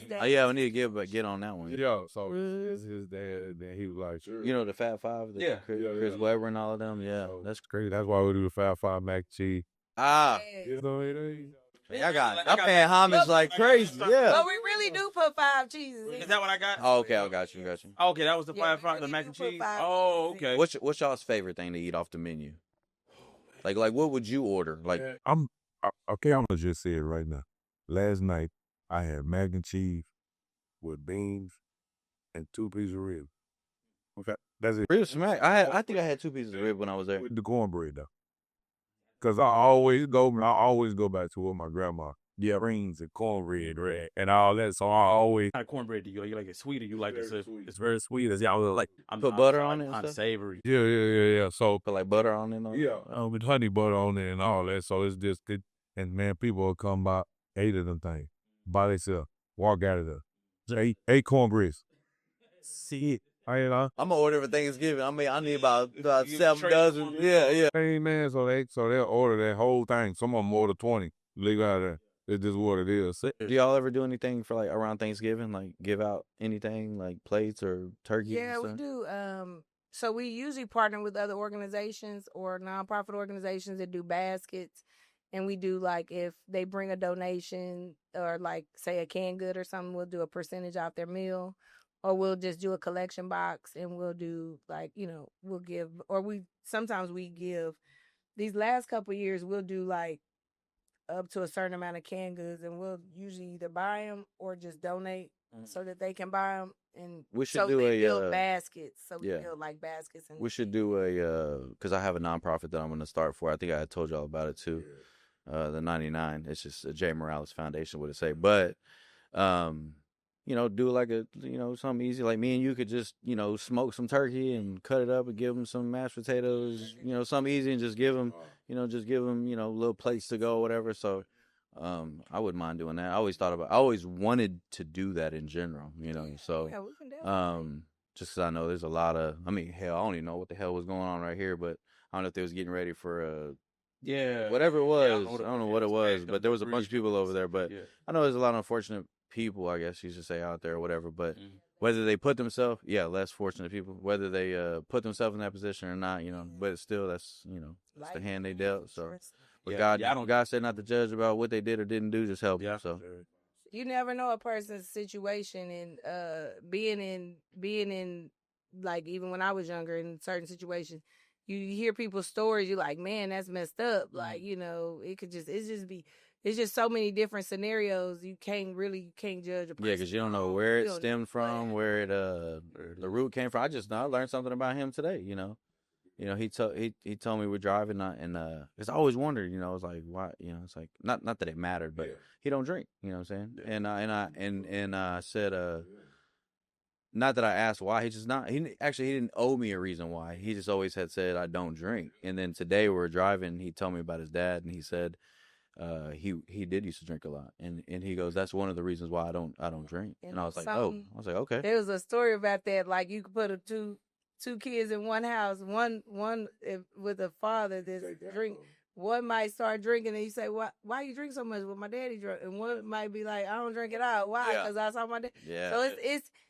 that- Oh, yeah, we need to get on that one. Yeah, so this is his dad. Then he was like, sure. You know the Fat Five, Yeah. Chris Webber and all of them. Yeah, that's Crazy. That's why we do the 5-5 mac and cheese. Ah, You know, y'all paying homage like crazy. Yeah. But we really do put 5 cheeses in. Is that what I got? Oh, okay, I got you. Okay, that was the Yeah, 5 we the really mac do and put cheese. 5 Oh, cheeses in. okay. What's y'all's favorite thing to eat off the menu? Like what would you order? Like, okay, I'm gonna just say it right now. Last night I had mac and cheese with beans and 2 pieces of ribs. Okay, that's it. rib smack. I think I had 2 pieces of rib when I was there. With the cornbread though, cause I always go back to what my grandma. Yeah, greens and cornbread, right, and all that. So I always What kind of cornbread do you like? You like it sweet or you like it? it's very sweet. As y'all like Put butter on it and I'm stuff? savory. yeah. So Put like butter on it. with honey butter on it and all that. So it's just good. And man, people will come by 8 of them things by themselves, walk out of there. Just 8 cornbreads. See it. I I'm gonna order for Thanksgiving. I mean, I need about You 7 trade dozen. one. Yeah. Hey man, so they'll order that whole thing. Some of them order 20. Leave out of there. It's just what it is. Do y'all ever do anything for like around Thanksgiving? Like give out anything like plates or turkeys? Yeah, and we stuff? do. So we usually partner with other organizations or nonprofit organizations that do baskets. And we do like if they bring a donation or like say a canned good or something, we'll do a percentage off their meal. Or we'll just do a collection box and we'll do like, we'll give or sometimes we give these last couple of years we'll do like up to a certain amount of canned goods and we'll usually either buy them or just donate so that they can buy them. And We should so do we a, build baskets. So we yeah. build like baskets. And We should do a because I have a nonprofit that I'm gonna start for. I think I told y'all about it too. The 99. It's just a Jayy Morales Foundation would it say, but do like a something easy like me and you could just smoke some turkey and cut it up and give them some mashed potatoes, something easy and just give them little plates to go or whatever. So I wouldn't mind doing that. I always wanted to do that in general, so yeah, we can definitely. just 'cause I know there's a lot of, hell, I don't even know what the hell was going on right here, but I don't know if they was getting ready for whatever it was. I don't know what it was, but there was a bunch of people over there. But I know there's a lot of unfortunate people, I guess you should say, out there or whatever. But whether they put themselves, less fortunate people, whether they put themselves in that position or not, but still, that's it's the hand they dealt. So, but God said not to judge about what they did or didn't do, just help them. So. You never know a person's situation and being in like even when I was younger in certain situations, you hear people's stories, you're like, man, that's messed up. Like, it's just so many different scenarios. You can't judge a person. Yeah, because you don't know where it stemmed from, where it the root came from. I learned something about him today. He told me we're driving and because I always wondered, I was like, why? It's like not that it mattered, but he don't drink. You know what I'm saying? And I said, not that I asked why. He didn't owe me a reason why. He just always had said I don't drink. And then today we were driving. He told me about his dad, and he said he did used to drink a lot. And he goes, that's one of the reasons why I don't drink. And I was like, okay. There was a story about that. Like you could put two kids in one house, one with a father that's drink. One might start drinking and you say, why you drink so much? Well, my daddy drunk. And one might be like, I don't drink it out. Why? Because I saw my dad. Yeah. So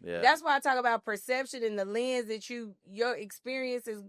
that's why I talk about perception and the lens that your experience is,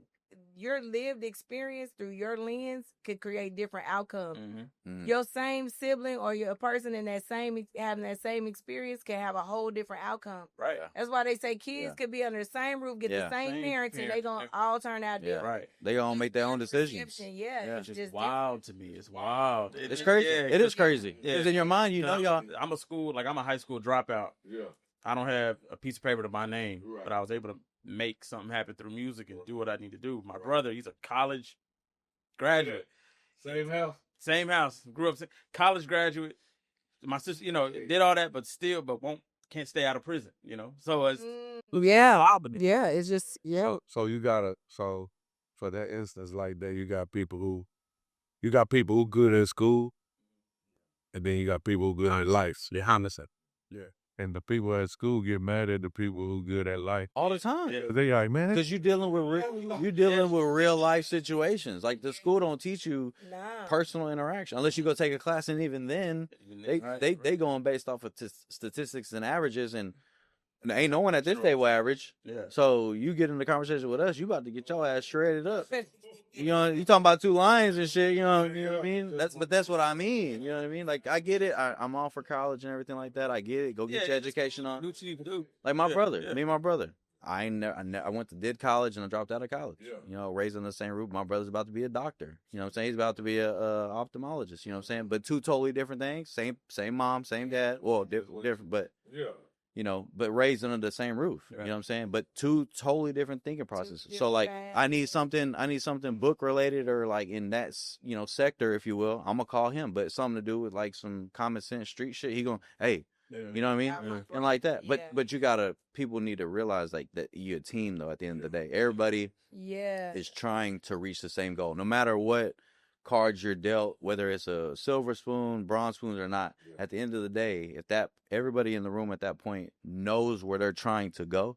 your lived experience through your lens could create different outcomes. Your same sibling or your person in having that same experience can have a whole different outcome. Right. That's why they say kids could be under the same roof, get the same parents, and they gonna all turn out different. Right. They gonna make their own decisions. It's just wild to me. It's wild. It's crazy. It is crazy. Because in your mind, y'all. I'm a high school dropout. Yeah. I don't have a piece of paper to my name, but I was able to make something happen through music and do what I need to do. My brother, he's a college graduate. Same house. Grew up college graduate. My sister, did all that, but can't stay out of prison. So it's it's just So you gotta for that instance like that, you got people who good at school, and then you got people who good at life. The homicide. Yeah. And the people at school get mad at the people who good at life all the time. They like, man, because you're dealing with real life situations. Like the school don't teach you personal interaction unless you go take a class, and even then they going based off of statistics and averages, and ain't no one at this table average. Yeah. So you get in the conversation with us, you about to get your ass shredded up. You know, you talking about 2 lions and shit. You know what I mean? That's what I mean. You know what I mean? Like I get it. I'm all for college and everything like that. I get it. Go get your education on. Do what you need to do. Like my brother, me and my brother. I did college and I dropped out of college. Yeah. You know, raised in the same roof. My brother's about to be a doctor. You know what I'm saying? He's about to be a ophthalmologist. You know what I'm saying? But 2 totally different things. Same mom, same dad. Well, different, but you know, but raised under the same roof. Right. You know what I'm saying? But 2 totally different thinking processes. So like, I need something book related or like in that sector, if you will. I'm gonna call him. But something to do with like some common sense street shit. He gonna, hey. You know what I mean? And like that. But people need to realize like that you're a team though at the end of the day. Everybody is trying to reach the same goal. No matter what cards you're dealt, whether it's a silver spoon, bronze spoons or not, at the end of the day, if everybody in the room at that point knows where they're trying to go,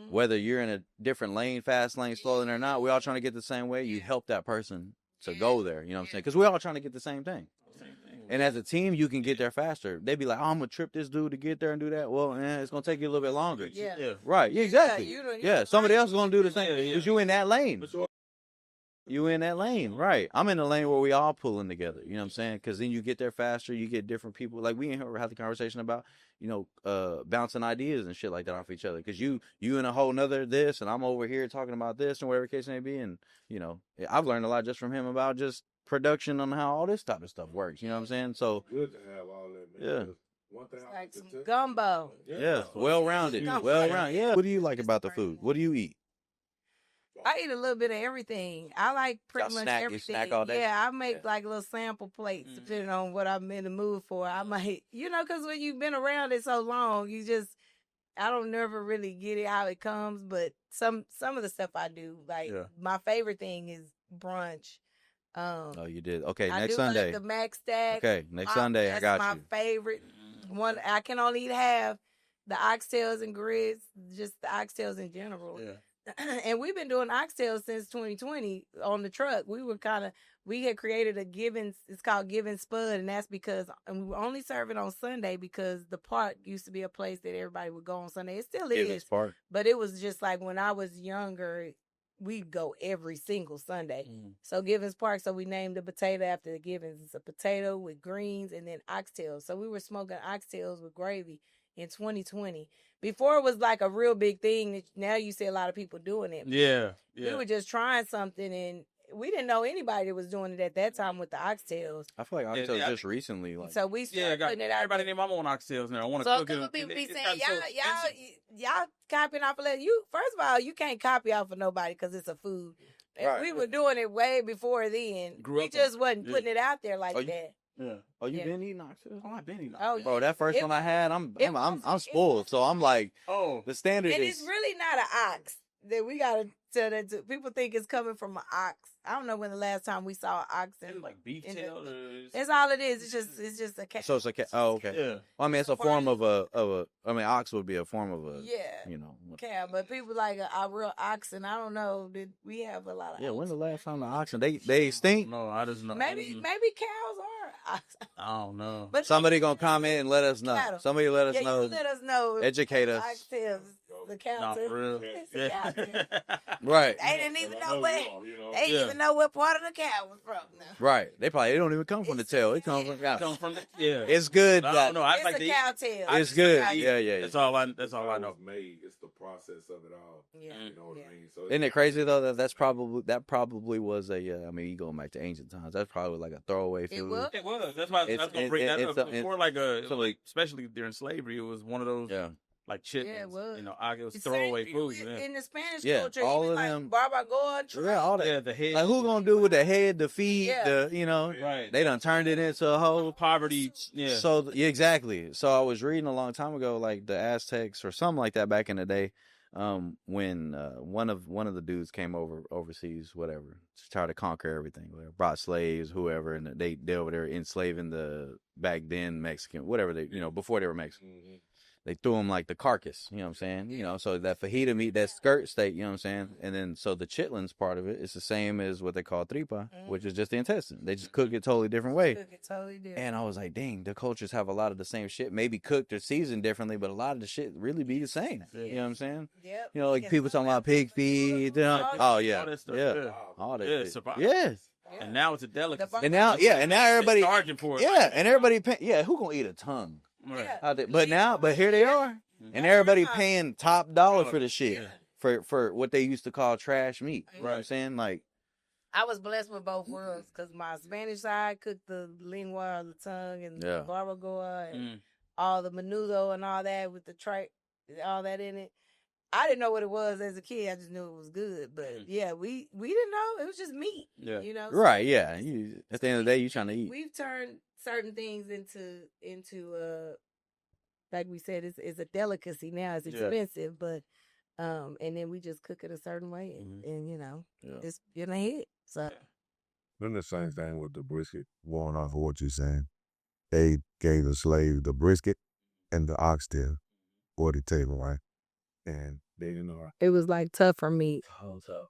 whether you're in a different lane, fast lane, slow lane or not, we're all trying to get the same way. You help that person to go there. You know what I'm saying? Because we're all trying to get the same thing. And as a team, you can get there faster. They be like, oh, I'm going to trip this dude to get there and do that. Well, it's going to take you a little bit longer. Yeah. Right. Yeah, exactly. Yeah, somebody else is going to do the same. Because you in that lane. You in that lane. Right. I'm in the lane where we all pulling together. You know what I'm saying? Because then you get there faster. You get different people. Like we in here have the conversation about, bouncing ideas and shit like that off each other. Because you in a whole nother this, and I'm over here talking about this and whatever case may be. And, I've learned a lot just from him about just production on how all this type of stuff works. You know what I'm saying? So good to have all that, man. Yeah. One thing like some gumbo. Yeah. Well-rounded. Well-rounded. Yeah. What do you like about the food? What do you eat? I eat a little bit of everything. I like pretty much everything. You snack all day? Yeah, I make like little sample plates depending on what I'm in the mood for. I might, because when you've been around it so long, I don't never really get it how it comes. But some of the stuff I do, like my favorite thing is brunch. Oh, you did. Okay, I next do Sunday. Like the Mac stack. Okay, next Sunday I got you. That's my favorite one. I can only have the oxtails and grits, just the oxtails in general. Yeah. And we've been doing oxtails since 2020 on the truck. We had created a Givens, it's called Givens Spud, and that's because we were only serving on Sunday because the park used to be a place that everybody would go on Sunday. It still is. Park. But it was just like when I was younger, we'd go every single Sunday. So Givens Park, so we named the potato after the Givens. It's a potato with greens and then oxtails. So we were smoking oxtails with gravy in 2020. Before it was like a real big thing. Now you see a lot of people doing it. Yeah. We were just trying something and we didn't know anybody that was doing it at that time with the oxtails. I feel like oxtails just recently. Like, so we started putting it out. Everybody named mama on oxtails now. I want to cook it. So people be saying, y'all copying off of that. First of all, you can't copy off of nobody because it's a food. Right. We were doing it way before then. We just wasn't putting it out there like that. Yeah. Oh, you been eating oxtails? Oh, I've been eating oxtails. Oh, bro, that first one I had, I'm spoiled. So I'm like, the standard and is. It's really not an ox. That we gotta tell that to people think it's coming from an ox. I don't know when the last time we saw an ox. It's like beef tail. That's all it is. It's just a cat. So it's a cat. Oh, okay. Yeah. Well, I mean, it's a form of a. I mean, ox would be a form of a. Yeah. Cat, but people like a real oxen. I don't know. Did we have a lot of? Yeah. When's the last time the oxen they stink? No, I just know. Maybe cows are. I don't know. But somebody gonna comment and let us know. Cattle. Somebody let us know. Let us know. Educate us. Oxtails. The cow. Not for real. Right. They didn't even know what. They didn't even know what part of the cow was from. Now. Right. They don't even come from the tail. It comes from cow. Yeah. It's good. I don't know. It's like a cow tail. It's good. Yeah. That's all I know. It's the process of it all. Yeah. You know what I mean? So isn't it crazy though that probably was a I mean, you going back to ancient times. That's probably like a throwaway food. It was. That's why that's gonna bring that up. Before especially during slavery, it was one of those. Yeah. Like chitlins, it was. It was throwaway food. In the Spanish culture, all of them, barbacoa, all that. Yeah, the head. Like who gonna do with the head, the feet, right? They done turned it into a whole poverty. Yeah. So exactly. So I was reading a long time ago, like the Aztecs or something like that back in the day, when one of the dudes came overseas, whatever, to try to conquer everything, whatever, brought slaves, whoever, and they over there enslaving the back then Mexican, whatever they, before they were Mexican. Mm-hmm. they threw them like the carcass, you know what I'm saying? You know, so that fajita meat, that skirt steak, you know what I'm saying? And then so the chitlins part of it is the same as what they call tripa, which is just the intestine. They just cook it totally different way. Cook it totally different. And I was like, dang, the cultures have a lot of the same shit, maybe cooked or seasoned differently, but a lot of the shit really be the same. You know what I'm saying? Yep. You know, like people talking about pig feet. Oh yeah, All that stuff, yeah, all that. Yeah, shit. survival. Yes. And now it's a delicacy. And now, yeah, and now everybody, charging for it. yeah, and everybody, who gonna eat a tongue? Right. Yeah. But here they are, and everybody Yeah. paying top dollar for the shit, for what they used to call trash meat. You know what I'm saying? Like, I was blessed with both worlds because my Spanish side cooked the lingua, the tongue, and the barbacoa, and all the menudo and all that with the all that in it. I didn't know what it was as a kid. I just knew it was good. But yeah, we didn't know. It was just meat. Yeah. You know? right? Yeah. At the end of the day, you trying to eat. We've turned certain things into like we said, it's a delicacy now. It's expensive, but and then we just cook it a certain way, and you know, it's gonna hit. So Then the same thing with the brisket. Going off of what you're saying, they gave the slave the brisket and the oxtail for the table, right? And they didn't know. it was like tougher meat. Oh, so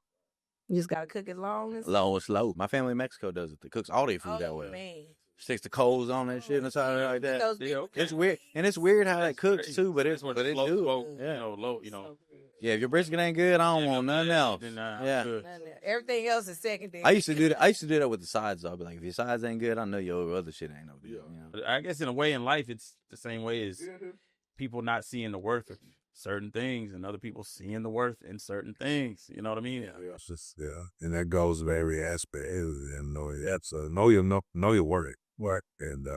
You just gotta cook it long and low and slow. My family in Mexico does it. They cooks all their food that way. Man. Sticks the coals on that shit and something like that. Those big- It's weird, and it's weird how that cooks too. But it's where but the it slow do. smoke, Yeah. low, So good. Yeah, if your brisket ain't good, I don't want nothing else. Then, Yeah. good. Everything else is secondary. I used to do that. I used to do that with the sides though. I'd be like, if your sides ain't good, I know your other shit ain't no deal. You know? But I guess in a way in life, it's the same way as people not seeing the worth of certain things and other people seeing the worth in certain things. You know what I mean? It's just, and that goes with every aspect. And know your worth, right? And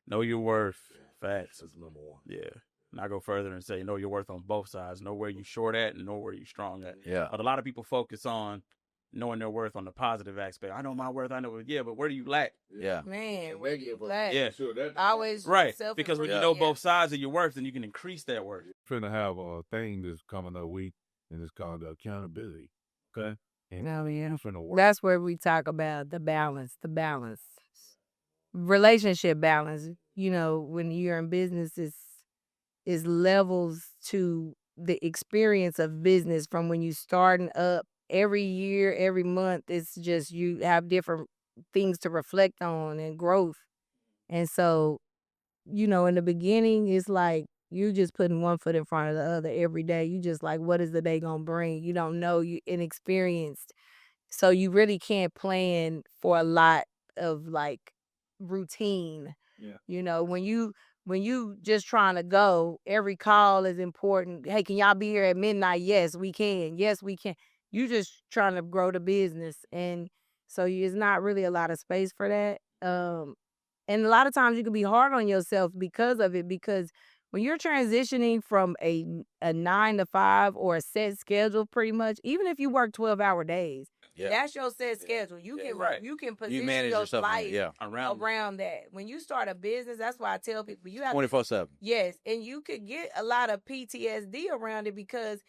Know your worth. Facts is number one. Yeah. And I go further and say know your worth on both sides. Know where you short at and know where you strong at. Yeah. But a lot of people focus on knowing their worth on the positive aspect. I know my worth. I know. Yeah, but where do you lack? Yeah. Man, where do you lack? Yeah. Always Right. Because when you know both sides. sides of your worth, then you can increase that worth. Finna have a thing that's coming up week, and it's called accountability. Okay? And Oh, yeah. finna work. That's where we talk about the balance. Relationship balance. You know, when you're in business, is levels to the experience of business from when you starting up every year, every month. It's just you have different things to reflect on and growth. And so, you know, in the beginning, it's like you just putting one foot in front of the other every day. You just like, what is the day gonna bring? You don't know, you inexperienced. So you really can't plan for a lot of like routine. Yeah. You know, when you just trying to go, every call is important. Hey, can y'all be here at midnight? Yes, we can. Yes, we can. You just trying to grow the business. And so it's not really a lot of space for that. And a lot of times you can be hard on yourself because of it, because when you're transitioning from a 9 to 5 or a set schedule, pretty much, even if you work 12-hour days, that's your set schedule. You can position manage your yourself life around that. When you start a business, that's why I tell people you have 24/7. Yes, and you could get a lot of PTSD around it because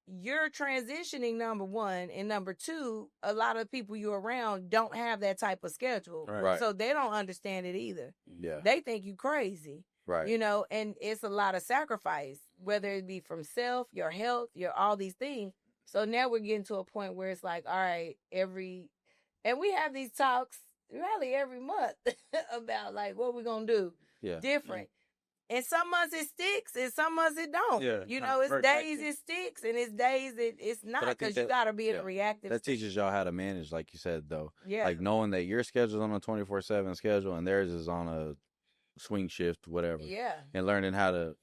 you're transitioning, number one, and number two, a lot of people you're around don't have that type of schedule. Right. So they don't understand it either. Yeah. They think you crazy. Right. You know, and it's a lot of sacrifice, whether it be from self, your health, your all these things. So now we're getting to a point where it's like, all right, and we have these talks really every month about like what we're gonna do different. And some months it sticks, and some months it don't. Yeah, you know, it's days it sticks, and it's days it's not, because you got to be in a reactive That state. teaches y'all how to manage, like you said, though. Yeah. Like knowing that your schedule's on a 24/7 schedule and theirs is on a swing shift, whatever. Yeah. And learning how to,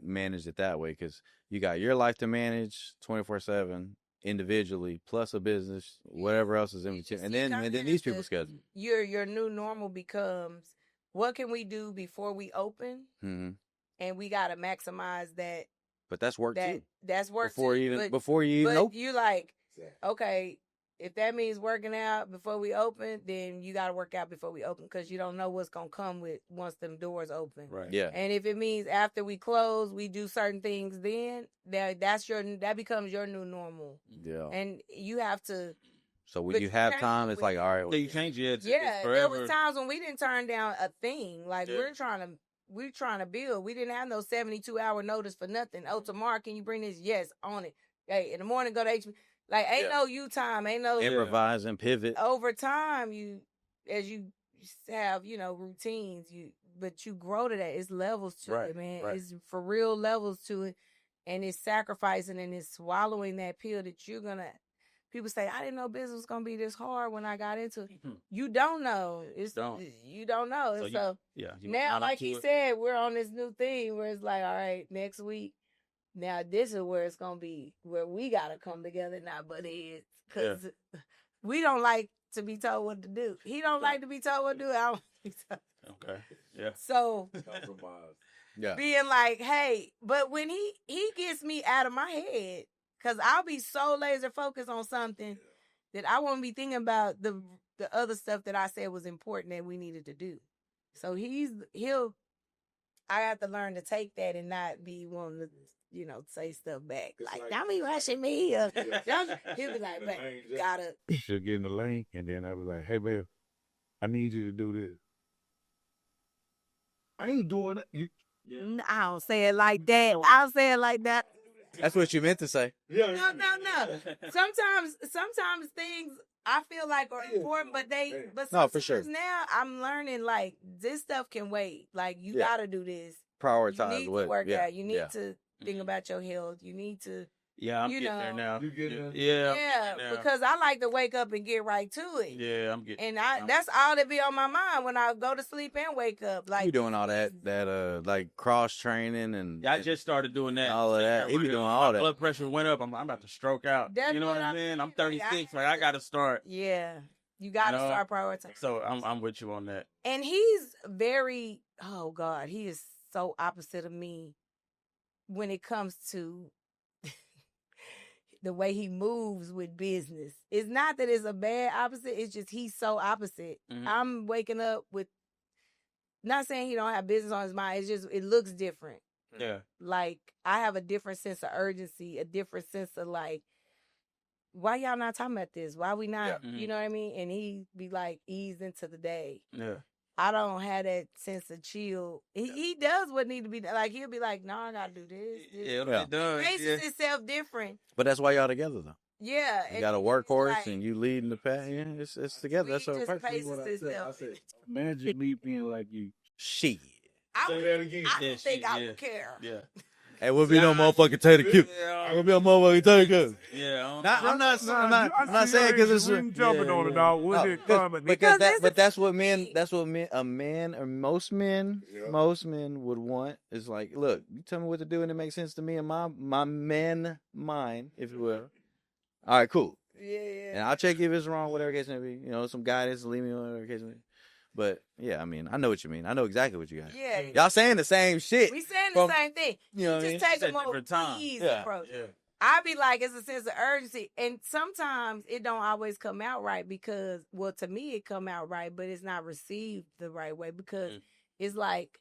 manage it that way, because you got your life to manage 24/7 individually, plus a business, whatever else is in between, and then these people's schedule. Your new normal becomes, what can we do before we open? Mm-hmm. And we got to maximize that. But that's work too. That's work before too. Before you even open. You like, okay, if that means working out before we open, then you got to work out before we open, because you don't know what's going to come with once them doors open. Right. Yeah. And if it means after we close, we do certain things, then that becomes your new normal. Yeah. And you have to. So when you have time, it's like, all right. So you change it. Yeah, it's forever. there was times when we didn't turn down a thing. Like we're trying to we're trying to build. We didn't have no 72-hour notice for nothing. Oh, tomorrow, can you bring this? Yes, on it. Hey, in the morning, go to HB. Like, ain't no you time. Ain't no improvise and pivot. Over time, as you have, routines, but you grow to that. It's levels to it, man. Right. It's for real levels to it. And it's sacrificing and it's swallowing that pill that you're going to. People say, I didn't know business was going to be this hard when I got into it. You don't know. You don't know. So now, like he said, we're on this new thing where it's like, all right, next week, now this is where it's going to be, where we got to come together now, but it's because we don't like to be told what to do. He don't like to be told what to do. I don't be told. Okay. Yeah. So Yeah. being like, hey, but when he gets me out of my head, because I'll be so laser focused on something that I won't be thinking about the other stuff that I said was important that we needed to do. So I have to learn to take that and not be wanting to, say stuff back. Like, don't be rushing me. He'll be like, man, gotta. She'll get in the lane, and then I was like, hey, babe, I need you to do this. I ain't doing it. I don't say it like that. I don't say it like that. That's what you meant to say. No. Sometimes things I feel like are important, but for sure. Now I'm learning like this stuff can wait. Like you gotta do this. Prioritize you need what? to work out. You need to think about your health. You need to. Yeah, I'm getting there now. You getting there? Yeah. Because I like to wake up and get right to it. Yeah, I'm getting. And that's all that be on my mind when I go to sleep and wake up. Like You doing all that like cross training and I just started doing that. all of that. He be doing all My that. blood pressure went up. I'm about to stroke out. That's you know what what I'm I saying? mean. I'm 36. Like I got to start. Yeah, you got to start prioritizing. So I'm with you on that. And he's very, oh God, he is so opposite of me when it comes to the way he moves with business. It's not that it's a bad opposite. It's just he's so opposite. Mhm. I'm waking up with, not saying he don't have business on his mind. It's just, it looks different. Yeah. Like, I have a different sense of urgency, a different sense of like, why y'all not talking about this? Why we not, you know what I mean? And he be like, ease into the day. Yeah. I don't have that sense of chill. He does what need to be done. Like, he'll be like, no, I got to do this. Yeah. It does. Faces itself different. But that's why y'all together though. Yeah. You got a workhorse like, and you leading the pack. Yeah, it's together. That's he what just paces what I said. himself. Imagine me being like you. Shit. I Say that again. I don't think I would care. Yeah. Hey, we'll be no motherfucking TaterQue. I'm gonna be a motherfucking TaterQue. Yeah. I'm not saying because it's jumping on it, dog. What's it coming? Because that's what a man or most men would want. Is like, look, you tell me what to do and it makes sense to me and my man mind, if you will. All right, cool. Yeah. And I'll check if it's wrong, whatever case may be. Some guidance, leave me on whatever case may be. But yeah, I mean, I know what you mean. I know exactly what you got. Yeah. Y'all saying the same shit. We saying the same thing. You know what I mean? Just take a Said more different time. easy Yeah. approach. Yeah. I be like, it's a sense of urgency. And sometimes it don't always come out right because, well, to me it come out right, but it's not received the right way because it's like,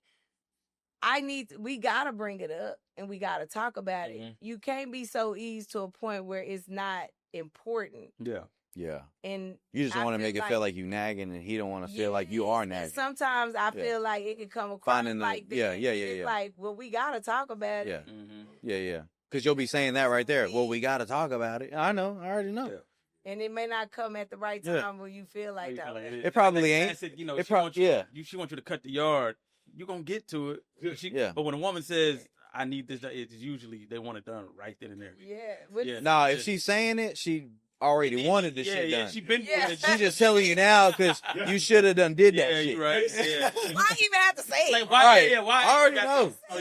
we got to bring it up and we got to talk about it. You can't be so easy to a point where it's not important. Yeah. Yeah. And You just I want to feel make it like- feel like you nagging, and he don't want to feel like you are And nagging. sometimes I Yeah. feel like it can come across Finding the- like that. yeah. It's like, well, we got to talk about it. Yeah. Yeah. Because you'll be saying that right there. Well, we got to talk about it. I know. I already know. Yeah. And it may not come at the right Yeah. time when you feel like that. It probably ain't. I said, It she prob- wants you, yeah. she wants you to cut the yard. You're going to get to it. Yeah. But when a woman says, I need this, it's usually they want it done right then and there. Yeah. Yeah. Nah, if she's saying it, she already wanted this shit done. She been Yeah. doing it. She's just telling you now because you should have done did that Yeah, shit. you're right. Yeah. Why even have to say it? Like, why? Right. Yeah, why? I already got know. this? Oh,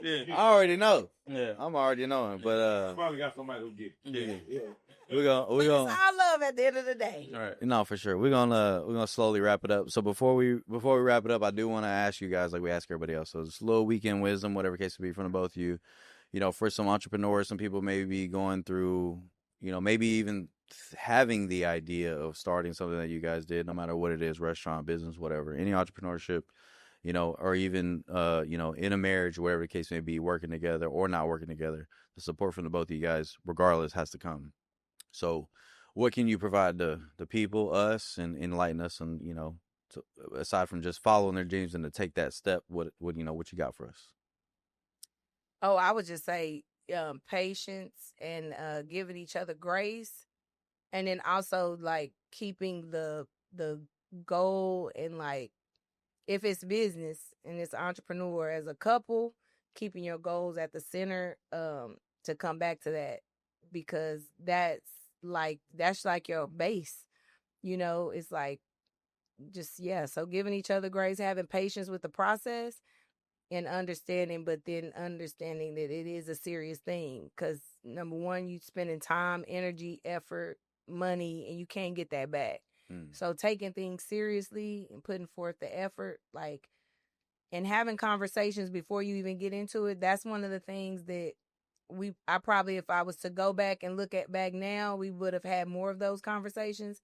yeah. Yeah. I already know. Yeah. I'm already knowing. But Probably got somebody who get it. Yeah. we're It's gonna all love at the end of the day. All right. no, for sure. We're gonna slowly wrap it up. So before we wrap it up, I do want to ask you guys, like we ask everybody else. So it's a little weekend wisdom, whatever case it be, from the both of you. For some entrepreneurs, some people may be going through, maybe even having the idea of starting something that you guys did, no matter what it is, restaurant, business, whatever, any entrepreneurship, or even, in a marriage, whatever the case may be, working together or not working together, the support from the both of you guys, regardless, has to come. So what can you provide the people, us, and enlighten us on, So aside from just following their dreams and to take that step, what you got for us? Oh, I would just say patience and giving each other grace, and then also like keeping the goal, and like if it's business and it's entrepreneur as a couple, keeping your goals at the center, to come back to that, because that's like your base. It's like just, yeah. So giving each other grace, having patience with the process, and understanding, but then understanding that it is a serious thing. Because number one, you spending time, energy, effort, money, and you can't get that back. So taking things seriously and putting forth the effort, like, and having conversations before you even get into it. That's one of the things that I probably, if I was to go back and look at back now, we would have had more of those conversations.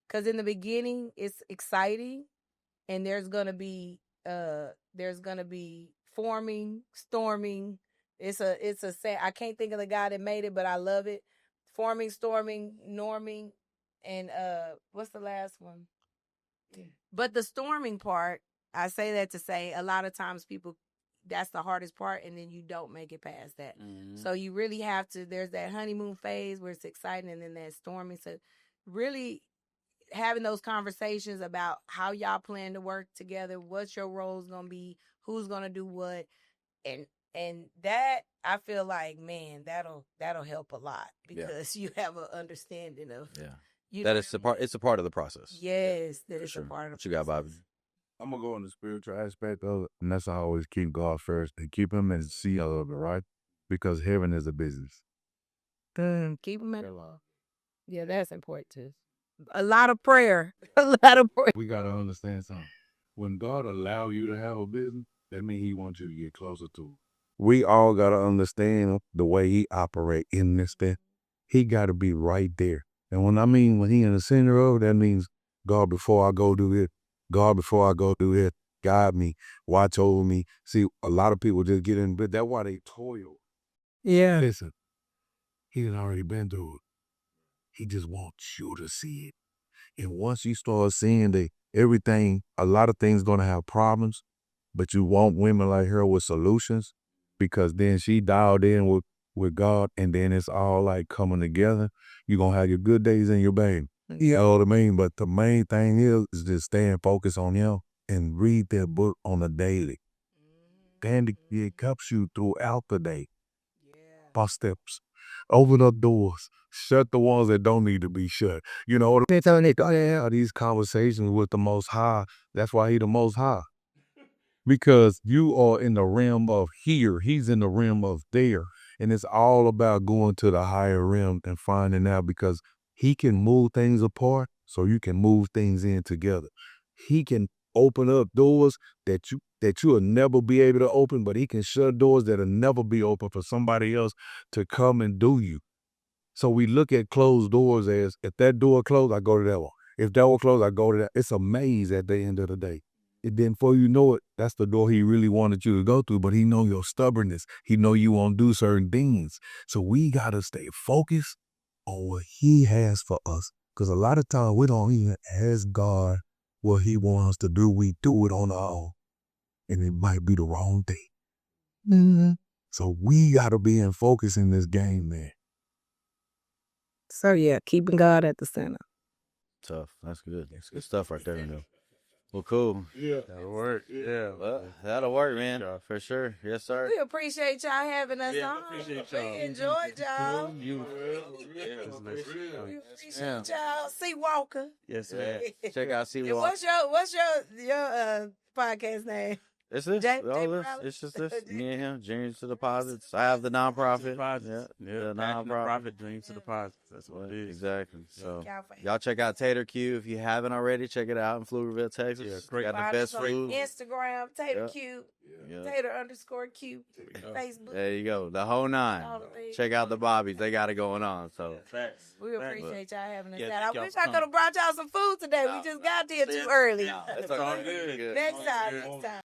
Because in the beginning, it's exciting, and there's gonna be forming, storming. It's a say. I can't think of the guy that made it, but I love it. Forming, storming, norming, and what's the last one? But the storming part, I say that to say a lot of times people, that's the hardest part, and then you don't make it past that. So you really have to, there's that honeymoon phase where it's exciting, and then that storming. So really having those conversations about how y'all plan to work together, what your role's gonna be, who's gonna do what, and that, I feel like, man, that'll help a lot, because you have an understanding of that it's a part of the process. Yes, that it's a part of the What you got, Bobbie? I'm gonna go on the spiritual aspect of it, and that's how I always keep God first and keep Him as CEO of it, right? Because heaven is a business. Keep them at love. Yeah, that's important too. A lot of prayer. A lot of prayer. We gotta understand something. When God allow you to have a business, that means He wants you to get closer to it. We all gotta understand the way He operate in this thing. He gotta be right there. And when He in the center of it, that means, God, before I go do it, God, before I go do it, guide me, watch over me. See, a lot of people just get in, but that's why they toil. Yeah. Listen, He done already been through it. He just wants you to see it. And once you start seeing that everything, a lot of things gonna have problems, but you want women like her with solutions, because then she dialed in with God, and then it's all like coming together. You're gonna have your good days and your bad. You know what I mean? But the main thing is just staying focused on Him and read that book on a daily. Then it helps you throughout the day. By steps. Open up doors. Shut the ones that don't need to be shut. You know, these conversations with the Most High. That's why He the Most High. Because you are in the realm of here. He's in the realm of there. And it's all about going to the higher realm and finding out, because He can move things apart so you can move things in together. He can open up doors that you'll never be able to open, but He can shut doors that'll never be open for somebody else to come and do you. So we look at closed doors as, if that door closed, I go to that one. If that one closed, I go to that. It's a maze at the end of the day. And then before you know it, that's the door He really wanted you to go through, but He know your stubbornness. He know you won't do certain things. So we got to stay focused on what He has for us. Because a lot of times we don't even ask God what He wants us to do. We do it on our own. And it might be the wrong thing. So we got to be in focus in this game, man. So yeah, keeping God at the center. Tough. That's good. That's good stuff right there, though. Well, cool. Yeah, that'll work. Yeah, well, that'll work, man. For sure. Yes, sir. We appreciate y'all having us on. Appreciate y'all. We enjoyed y'all. You. We appreciate y'all. C. Walker. Yes, man. Check out C. And Walker. what's your podcast name? It's this. It's just this. Me and him. Dreams to Deposits. I have the nonprofit. Yeah, the nonprofit. Dreams to Deposits. That's what it is. Exactly. So y'all check out TaterQue if you haven't already. Check it out in Pflugerville, Texas. Yeah, great. Got the best food. Instagram, TaterQue, Tater_Q, Facebook. There you go. The whole 9. Check out the Bobbies. They got it going on. So we appreciate y'all having us out. I wish I could have brought y'all some food today. We just got there too early. It's all good. Next time.